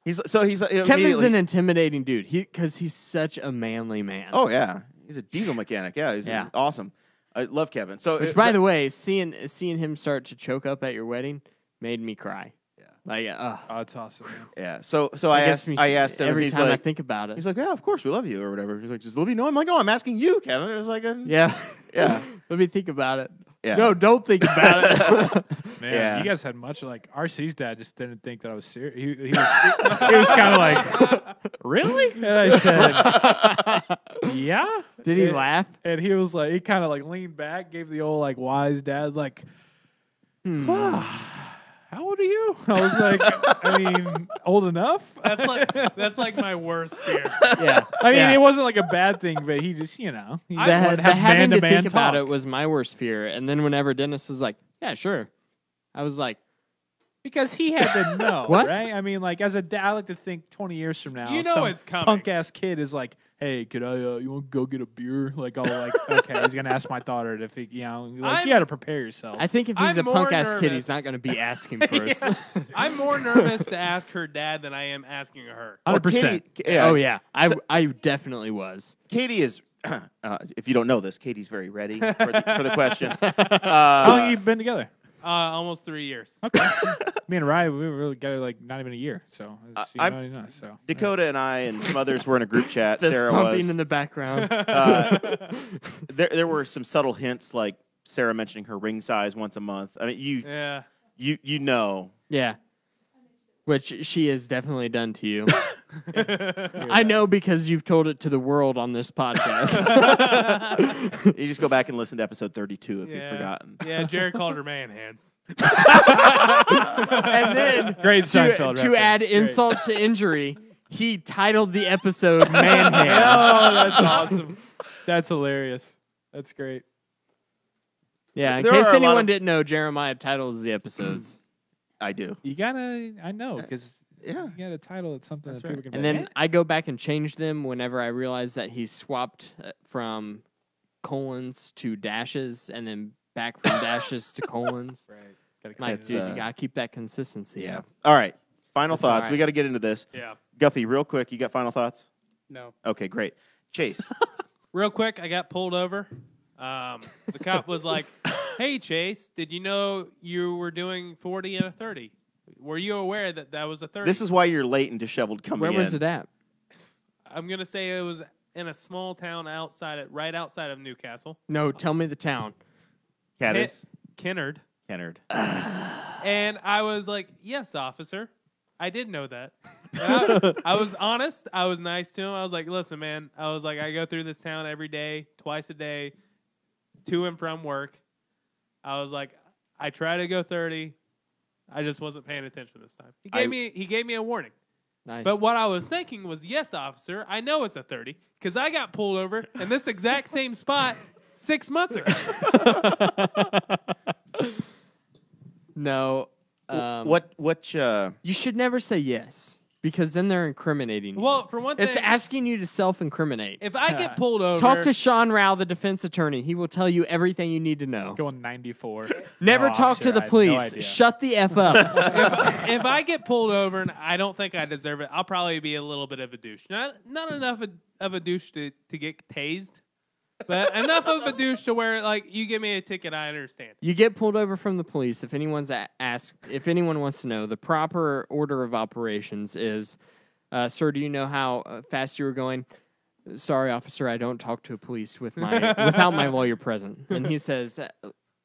He's Kevin's immediately- an intimidating dude because he's such a manly man. Oh yeah, he's a diesel mechanic. Yeah, he's Yeah. awesome. I love Kevin. So, Which, by the way, seeing him start to choke up at your wedding made me cry. Yeah. Like, Oh, that's awesome. Man. yeah. So I gets asked me him. every He's time I like, think about it. he's like, yeah, of course we love you or whatever. He's like, just let me know. I'm like, no, I'm asking you, Kevin. It was like, Yeah. yeah, Let me think about it. yeah. No, don't think about it. Man, Yeah. you guys had much like RC's dad just didn't think that I was serious. He was kind of like, really? And I said, yeah. Did he And- laugh? And he was like, he kind of like leaned back, gave the old like wise dad like, how old are you? I was like, I mean, old enough. That's like my worst fear. Yeah. I mean, Yeah. it wasn't like a bad thing, but he just, he The, wanted the to have having to man-to-man think about talk. it was my worst fear. And then whenever Dennis was like, yeah, sure. I was like, Because he had to know, What? right? I mean, like as a dad, I like to think 20 years from now, You know some it's coming. punk ass kid is like, "Hey, could I? You want to go get a beer?" Like, oh, like, okay, he's gonna ask my daughter if he, like, you got to prepare yourself. I think if he's I'm a punk more ass kid, nervous. he's not going to be asking first. I'm more nervous to ask her dad than I am asking her. 100%. Yeah. Oh, yeah. So- I definitely was. Katie is. If you don't know this, Katie's very ready for the question. How long have you been together? Almost 3 years. Okay, me and Ryan, we were really together like not even a year. So it's, you I'm- know, you know, so Dakota and I and some others were in a group chat. Fist Sarah pumping was. in the background. There were some subtle hints, like Sarah mentioning her ring size once a month. I mean, Yeah. you know. Yeah. Which she has definitely done to you. I know because you've told it to the world on this podcast. You just go back and listen to episode 32 if you've forgotten. Yeah, Jared called her man hands. And then Great to Seinfeld reference. add Great. insult to injury, he titled the episode Man Hands. Oh, that's awesome. That's hilarious. That's great. Yeah, in There case are a lot anyone of- didn't know, Jeremiah titles the episodes. I do. You gotta. I know because Yeah. you got a title. It's something That's that people right. can. And be then like, I go back and change them whenever I realize that he's swapped from colons to dashes and then back from dashes to colons. right. Gotta Like, It's, dude, you gotta keep that consistency. Yeah. up. All right. Final That's all thoughts. We right. got to get into this. Yeah. Guffey, real quick, you got final thoughts? No. Okay, great. Chase. Real quick, I got pulled over. The cop was like, "Hey, Chase, did you know you were doing 40 and a 30? Were you aware that that was a 30?" This is why you're late and disheveled coming Where in. was it at? I'm gonna say it was in a small town right outside of Newcastle, No, tell me the town. Caddis? Kennard. Kennard. And I was like, "Yes, officer, I did know that." And I was honest. I was nice to him. I was like, "Listen, man. I was like, I go through this town every day, twice a day, to and from work. I was like, I try to go 30. I just wasn't paying attention this time." He gave me a warning. Nice. But what I was thinking was, yes, officer, I know it's a 30 because I got pulled over in this exact same spot 6 months ago. No. What You should never say yes because then they're incriminating you. Well, for one thing, It's asking you to self-incriminate. if I get pulled over, Talk to Sean Rao, the defense attorney. He will tell you everything you need to know. Going 94. Never No, talk officer, to the I have no police. idea. Shut the F up. if I get pulled over and I don't think I deserve it, I'll probably be a little bit of a douche. Not enough of a douche to get tased, but enough of a douche to where, like, you give me a ticket, I understand. You get pulled over from the police. If anyone's asked, if anyone wants to know, the proper order of operations is, sir, do you know how fast you were going? Sorry, officer, I don't talk to a police without my lawyer present. And he says,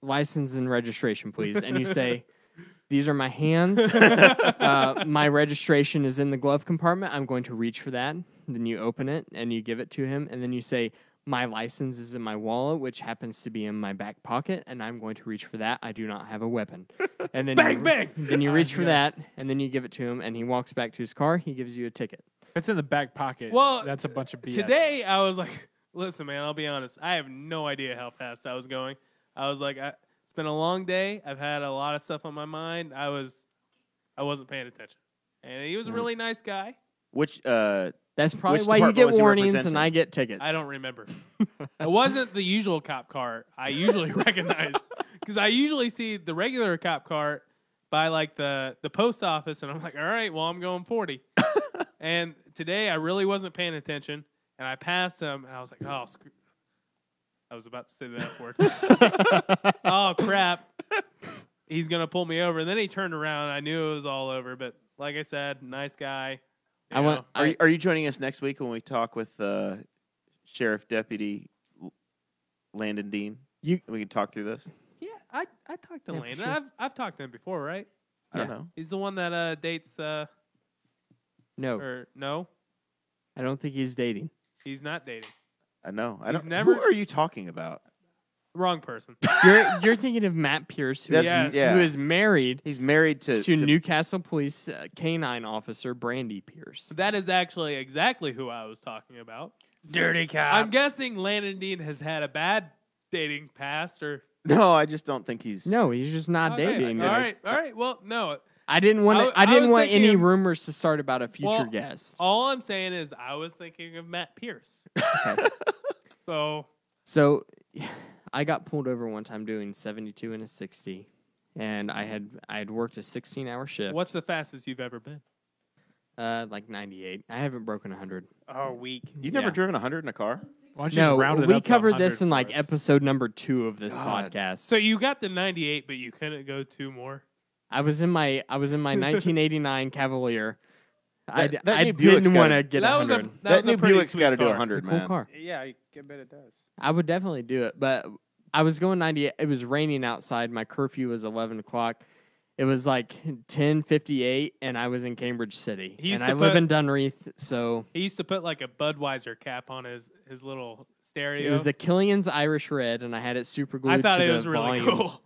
license and registration, please. And you say, these are my hands. My registration is in the glove compartment. I'm going to reach for that. Then you open it and you give it to him. And then you say, my license is in my wallet, which happens to be in my back pocket, and I'm going to reach for that. I do not have a weapon. And then Bang! Then you reach for that, and then you give it to him, and he walks back to his car. He gives you a ticket. If it's in the back pocket, Well, that's a bunch of BS. Today, I was like, listen, man, I'll be honest. I have no idea how fast I was going. I was like, it's been a long day. I've had a lot of stuff on my mind. I wasn't paying attention. And he was a really nice guy. which That's probably Which why you department get was he warnings and representing? I get tickets. I don't remember. It wasn't the usual cop car I usually recognize, because I usually see the regular cop car by like the post office, and I'm like, all right, well, I'm going 40. And today I really wasn't paying attention, and I passed him, and I was like, oh, screw. I was about to say the F word. Oh, crap. He's going to pull me over. And then he turned around. I knew it was all over, but like I said, nice guy. You know. are you joining us next week when we talk with Sheriff Deputy Landon Dean? We can talk through this. Yeah, I talked to Yeah, for Landon. sure. I've talked to him before, right? I don't know. He's the one that dates. No, Or no, I don't think he's dating. he's not dating. I know. I He's don't. never- Who are you talking about? Wrong person. You're thinking of Matt Pierce, who That's- is, yeah. who is married He's married to Newcastle Police Canine Officer Brandy Pierce. That is actually exactly who I was talking about. Dirty cop. I'm guessing Landon Dean has had a bad dating past, or No, I just don't think he's. No, he's just not Okay, dating. All right. Well, no. I didn't want. I I didn't was want any thinking- rumors to start about a future Well, guest. All I'm saying is I was thinking of Matt Pierce. Okay. So So, I got pulled over one time doing 72 and a 60, and I had worked a 16-hour shift. what's the fastest you've ever been? Like 98. I haven't broken 100. Oh, week. You've never Yeah. driven 100 in a car? Why don't you No, just round it we up to covered this 100 in for like us? episode number 2 of this God. podcast. So you got the 98, but you couldn't go 2 more. I was in my 1989 Cavalier. I That new Buick's didn't want to gotta- get That was 100. that was new a pretty Buick's sweet got to do car. 100, It's a cool man. car. Yeah, I bet it does. I would definitely do it, but I was going 98. It was raining outside. My curfew was 11 o'clock. It was like 10:58, and I was in Cambridge City. He used and to I live put- in Dunreath, so He used to put like a Budweiser cap on his little stereo. it was a Killian's Irish Red, and I had it super glued I thought to it the was really volume cool.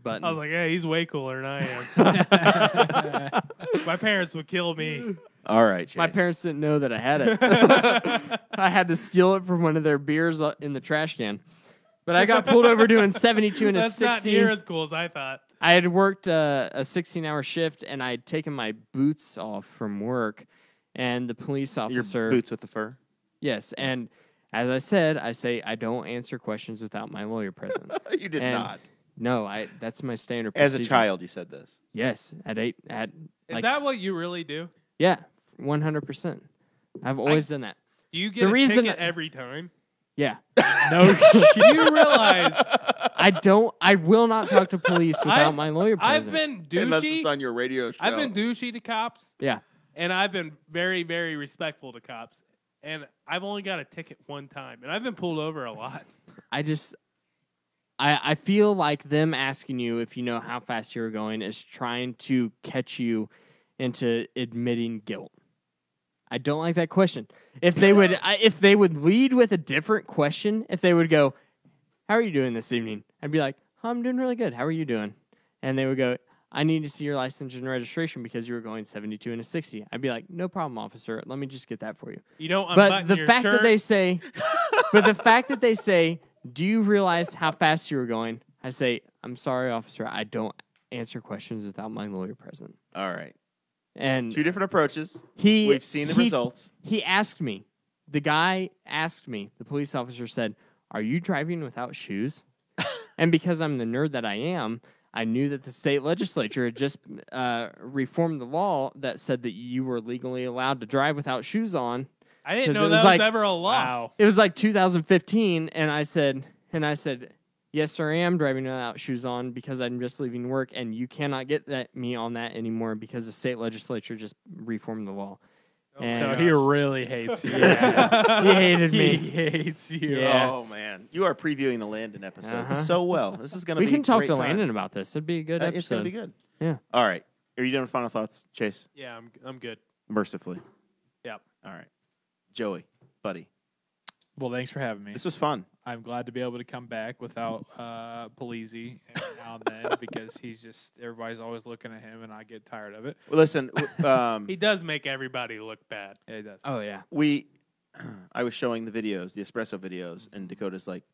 button. I was like, hey, he's way cooler than I am. My parents would kill me. All right, Chase. My parents didn't know that I had it. I had to steal it from one of their beers in the trash can. But I got pulled over doing 72 and a That's not 60. near as cool as I thought. I had worked a 16-hour shift, and I had taken my boots off from work, and the police officer... Your boots with the fur? Yes, and as I said, I don't answer questions without my lawyer present. You did And not. No, that's my standard As procedure. a child, you said this. Yes, Is that what you really do? Yeah, 100%. I've always done that. Do you get a ticket every time? Yeah. No shit. Do you realize I will not talk to police without my lawyer present. I've been Unless it's douchey. on your radio show. I've been douchey to cops, Yeah. and I've been very, very respectful to cops. And I've only got a ticket one time, and I've been pulled over a lot. I feel like them asking you if you know how fast you're going is trying to catch you into admitting guilt. I don't like that question. If they would lead with a different question, if they would go, "How are you doing this evening?" I'd be like, "Oh, I'm doing really good. How are you doing?" And they would go, "I need to see your license and registration because you were going 72 and a 60." I'd be like, "No problem, officer. Let me just get that for you." You don't But unbutton the your fact shirt. that they say, "Do you realize how fast you were going?" I say, "I'm sorry, officer. I don't answer questions without my lawyer present." All right. And 2 different approaches. he We've seen the results. He asked me. The guy asked me. The police officer said, "Are you driving without shoes?" And because I'm the nerd that I am, I knew that the state legislature had just reformed the law that said that you were legally allowed to drive without shoes on. I didn't 'Cause know it that was was like- ever a law. Wow. It was like 2015, and I said, "Yes, sir, I am driving without shoes on because I'm just leaving work, and you cannot get me on that anymore because the state legislature just reformed the law." And So he really hates you. he hated He me. hates you. Yeah. Oh, man. You are previewing the Landon episode Uh-huh. so well. This is going to We be can a talk great to time. Landon about this. It'd be a good episode. It's going to be good. Yeah. All right. Are you done with final thoughts, Chase? Yeah, I'm good. Mercifully. Yep. All right. Joey, buddy. Well, thanks for having me. This was fun. I'm glad to be able to come back without Polizzi every now and then because everybody's always looking at him and I get tired of it. Well, listen, He does make everybody look bad. Yeah, he does. Oh, yeah. I was showing the videos, the espresso videos, and Dakota's like,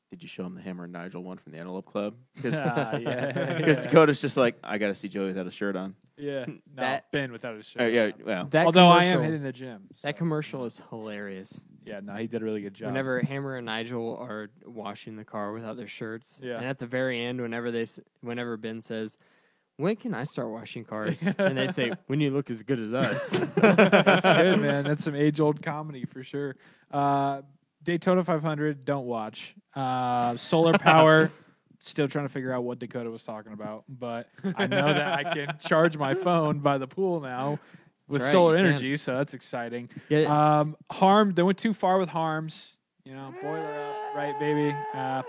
"Did you show him the Hammer and Nigel one from the Antelope Club?" Because yeah. Dakota's just like, "I got to see Joey without a shirt on." Yeah. No, That- Ben without his shirt. Yeah, on. well, That Although I am commercial- hitting the gym. so- That commercial is hilarious. Yeah, no, he did a really good job. Whenever Hammer and Nigel are washing the car without their shirts, Yeah. and at the very end, whenever Ben says, "When can I start washing cars?" and they say, "When you look as good as us." That's good, man. That's some age-old comedy for sure. Daytona 500, don't watch. Solar power, still trying to figure out what Dakota was talking about, but I know that I can charge my phone by the pool now with right, solar you can. energy, so that's exciting. Yeah. Harm, they went too far with Harms. You know, boiler up, right, baby?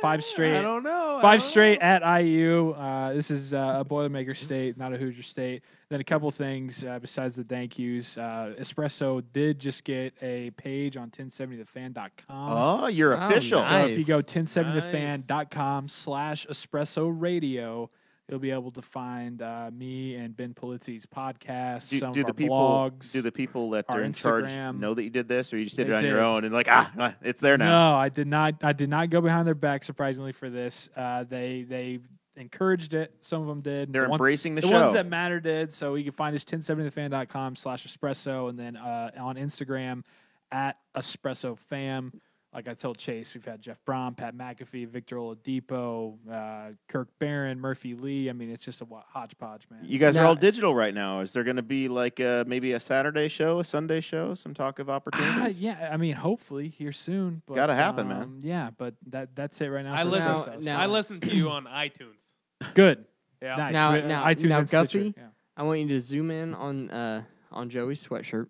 5 straight. I don't know. 5 straight at IU. This is a Boilermaker state, not a Hoosier state. Then a couple things besides the thank yous. Espresso did just get a page on 1070thefan.com. Oh, you're Oh, official. nice. So if you go 1070thefan.com/espresso radio, you'll be able to find me and Ben Polizzi's podcast, some of our blogs. Do the people that our are in charge Instagram. know that you did this, or you just did They it on your did. own and like it's there now? No, I did not. I did not go behind their back. Surprisingly for this, they encouraged it. Some of them did. They're embracing the The show. ones that matter did. So you can find us 1070thefan.com/espresso, and then on Instagram at espresso fam. Like I told Chase, we've had Jeff Braun, Pat McAfee, Victor Oladipo, Kirk Barron, Murphy Lee. I mean, it's just a hodgepodge, man. You guys are Now- all digital right now. Is there going to be like maybe a Saturday show, a Sunday show, some talk of opportunities? Yeah, I mean, hopefully here soon. But, Gotta happen, man. Yeah, but that's it right now. I for listen. Espresso. Now- I listen to you on iTunes. Good. Yeah. Nice. Now- We- now- iTunes now, and Stitcher. Guffey? Yeah. I want you to zoom in on Joey's sweatshirt.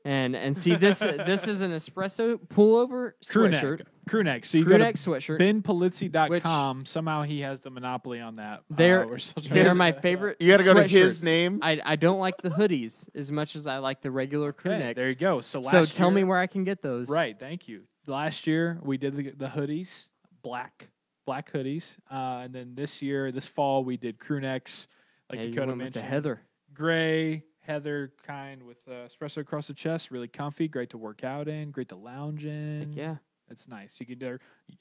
And see this this is an espresso pullover sweatshirt. Crew neck. So you Crew go to neck sweatshirt. benpolizzi.com. Somehow he has the monopoly on that. They're We're still trying they're to- my favorite. You got to go to his sweatshirts. name. I don't like the hoodies as much as I like the regular crew Okay, neck. there you go. So So last tell me year- where I can get those. Right. Thank you. Last year we did the hoodies, black hoodies, and then this fall we did crew necks, like Yeah, you Dakota went with the mentioned. heather. Gray heather kind with espresso across the chest, really comfy, great to work out in, great to lounge in. Heck yeah. It's nice.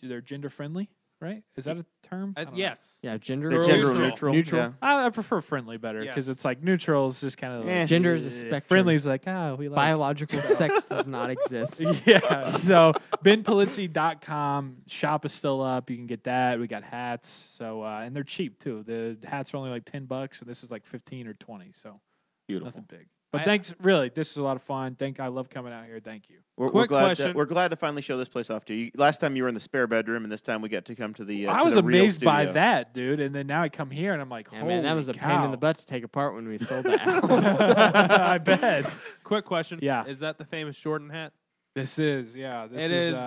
They're gender friendly. right? Is that a term? I don't know. Yes. Yeah, gender. They're Neutral. gender neutral. Neutral. Yeah. I prefer friendly better because Yes. it's like neutral is just kind of like, Gender is a spectrum. Friendly is like, we like Biological sex does not exist. Yeah. So benpolizzi.com shop is still up. You can get that. We got hats. So and they're cheap too. The hats are only like $10 and this is like 15 or 20. So Beautiful. nothing big. But thanks, really. This is a lot of fun. I love coming out here. Thank you. We're Quick glad question. we're glad to finally show this place off to you. Last time you were in the spare bedroom, and this time we got to come to the. I to was the real amazed by studio. that, dude. And then now I come here and I'm like, Yeah, man, that was a pain in the butt to take apart when we sold the house. I bet. Quick question. Yeah. Is that the famous Jordan hat? This is, yeah. This It is. is.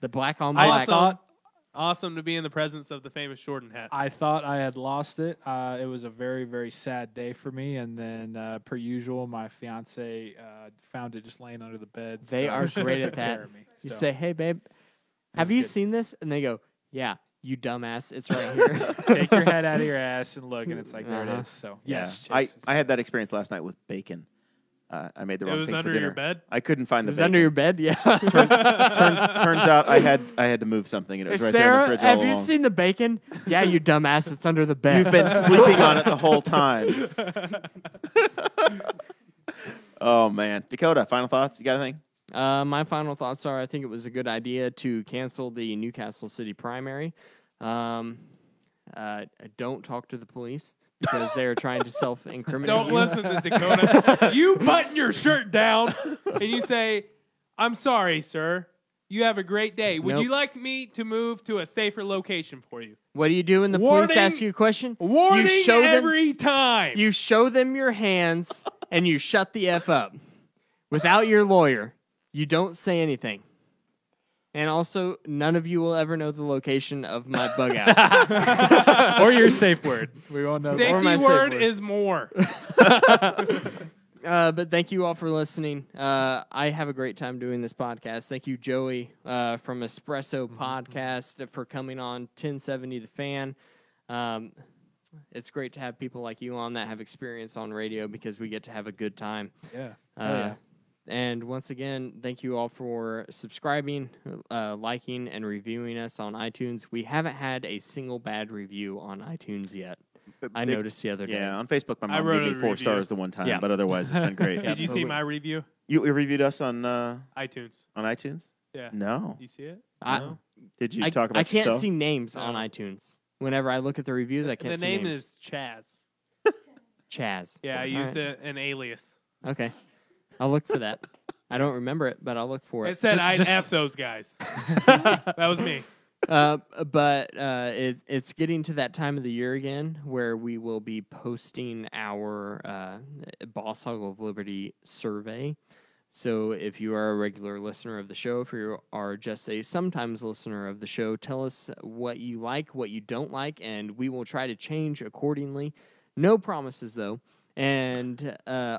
The black on I black. thought Awesome to be in the presence of the famous Jordan hat. I thought I had lost it. It was a very, very sad day for me. And then, per usual, my fiance found it just laying under the bed. They so are she great took at that. care of me. You So, say, "Hey, babe, have was you good. seen this?" And they go, "Yeah, you dumbass. It's right here." take your head out of your ass and look, and it's like, there it Uh-huh. is. So, Yeah. yes. I had that experience last night with bacon. I made the It wrong was thing under for dinner. your bed? I couldn't find It the was bacon. under your bed, yeah. Turns out I had to move something, and it was right there in Sarah, the fridge have all you along. seen the bacon? Yeah, you dumbass. It's under the bed. You've been sleeping on it the whole time. Oh man, Dakota, final thoughts? You got anything? My final thoughts are: I think it was a good idea to cancel the Newcastle City primary. Don't talk to the police because they are trying to self-incriminate. Don't you. listen to Dakota. You button your shirt down and you say, "I'm sorry, sir. You have a great day. Would Nope. you like me to move to a safer location for you?" What do you do when the police Warning- ask you a question? Warning you show them. every time. You show them your hands and you shut the F up. Without your lawyer, you don't say anything. And also, none of you will ever know the location of my bug out. or your safe word. We won't know. Or Safety my safe word word. is more. But thank you all for listening. I have a great time doing this podcast. Thank you, Joey, from Espresso Podcast, for coming on 1070 The Fan. It's great to have people like you on that have experience on radio because we get to have a good time. Yeah. Uh, And once again, thank you all for subscribing, liking, and reviewing us on iTunes. We haven't had a single bad review on iTunes yet. I noticed the other day. Yeah, on Facebook, my I mom wrote gave me a 4 review. stars the one time, Yeah. but otherwise it's been great. Did you but see we- my review? You reviewed us on iTunes. iTunes? Yeah. No. You see it? I, No? Did you I, talk about I can't yourself? see names on No. iTunes. Whenever I look at the reviews, I can't The see name names. is Chaz. Chaz. Yeah, I All used right. an alias. Okay. I'll look for that. I don't remember it, but I'll look for It it. said I'd Just- F those guys. That was me. But it's getting to that time of the year again where we will be posting our Boss Hog of Liberty survey. So if you are a regular listener of the show, if you are just a sometimes listener of the show, tell us what you like, what you don't like, and we will try to change accordingly. No promises, though. And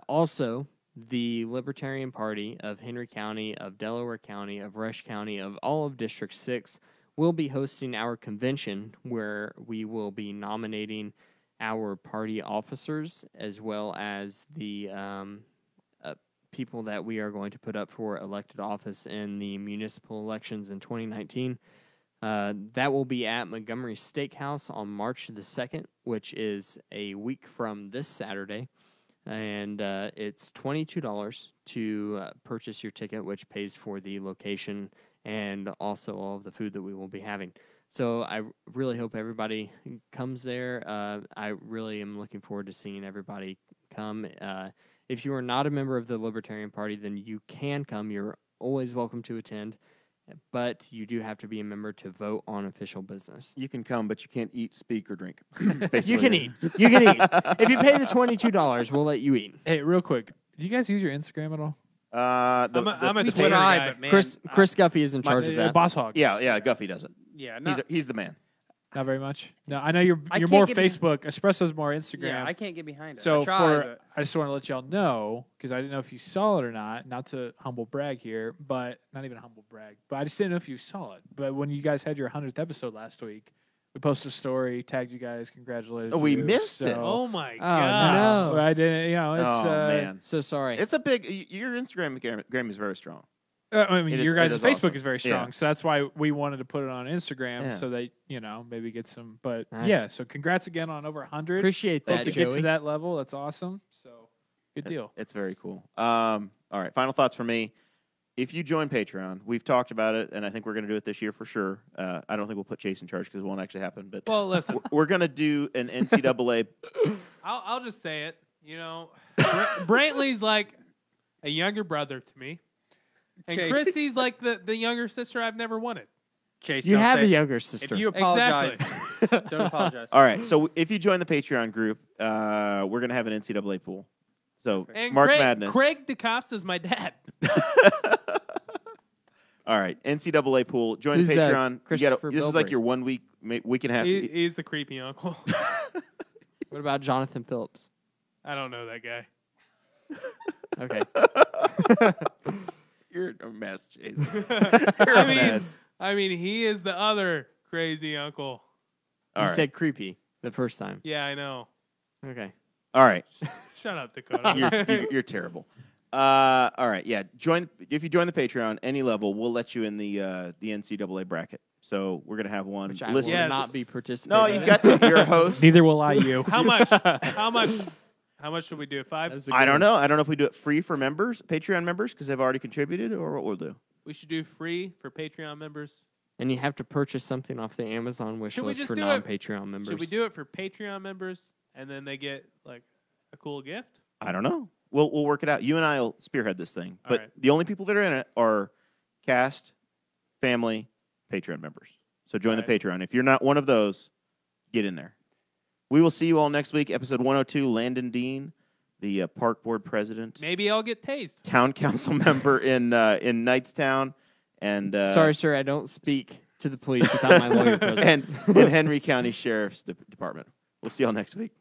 also, the Libertarian Party of Henry County, of Delaware County, of Rush County, of all of District 6 will be hosting our convention where we will be nominating our party officers as well as the people that we are going to put up for elected office in the municipal elections in 2019. That will be at Montgomery Steakhouse on March the 2nd, which is a week from this Saturday. And it's $22 to purchase your ticket, which pays for the location and also all of the food that we will be having. So I really hope everybody comes there. I really am looking forward to seeing everybody come. If you are not a member of the Libertarian Party, then you can come. You're always welcome to attend. But you do have to be a member to vote on official business. You can come, but you can't eat, speak, or drink. You Basically. can eat. You can eat. If you pay the $22, we'll let you eat. Hey, real quick. Do you guys use your Instagram at all? I'm a We Twitter try, guy. but man, Chris Guffey is in charge of that. Boss Hog. Yeah, Guffey does it. yeah, not, He's the man. Not very much. No, I know you're can't more get Facebook. Espresso's more Instagram. yeah, I can't get behind it. So I try, but I just want to let y'all know because I didn't know if you saw it or not. Not to humble brag here, but not even a humble brag. But I just didn't know if you saw it. But when you guys had your 100th episode last week, we posted a story, tagged you guys, congratulated. Oh, we you. missed it. Oh my Oh, god. no. I didn't. You know, it's Oh man, So sorry. it's a big. Your Instagram game is very strong. I mean, your guys' is Facebook awesome. is very Yeah. strong, so that's why we wanted to put it on Instagram Yeah. so that maybe get some. But Nice. yeah, so congrats again on over 100. Appreciate Hope that, to get to Joey. that level. That's awesome. So good deal. It's very cool. All right, final thoughts for me. If you join Patreon, we've talked about it, and I think we're going to do it this year for sure. I don't think we'll put Chase in charge because it won't actually happen. But Well, listen, we're going to do an NCAA. I'll just say it. Brantley's like a younger brother to me, and Chase. Christy's like the younger sister I've never wanted. Chase, You don't have say a it. younger sister. If you apologize, Exactly. don't apologize. All right, so if you join the Patreon group, we're going to have an NCAA pool. So And March Craig, Madness. Craig DaCosta's my dad. All right, NCAA pool. Join Who's the that? Patreon. Christopher This is like Bilbrey. your 1 week, week and a half. He's the creepy uncle. What about Jonathan Phillips? I don't know that guy. Okay. You're a mess, Chase. I mean, he is the other crazy uncle. All You right. said creepy the first time. Yeah, I know. Okay. All right. Shut up, Dakota. You're terrible. All right, yeah. If you join the Patreon, any level, we'll let you in the NCAA bracket. So we're gonna have one. Which I Listen, will Yes. not be participating no, in. you've got to. You're a host. Neither will I. You. How much? How much should we do? 5? That's a I good don't one. know. I don't know if we do it free for members, Patreon members, because they've already contributed, or what we'll do. We should do free for Patreon members. And you have to purchase something off the Amazon wish Should we list just for do it? non-Patreon members. Should we do it for Patreon members and then they get like a cool gift? I don't know. We'll work it out. You and I will spearhead this thing. All But right. the only people that are in it are cast, family, Patreon members. So join Right. the Patreon. If you're not one of those, get in there. We will see you all next week. Episode 102, Landon Dean, the park board president, Maybe I'll get tased. town council member in Knightstown, and Sorry, sir, I don't speak to the police without my lawyer present. and Henry County Sheriff's Department. We'll see y'all next week.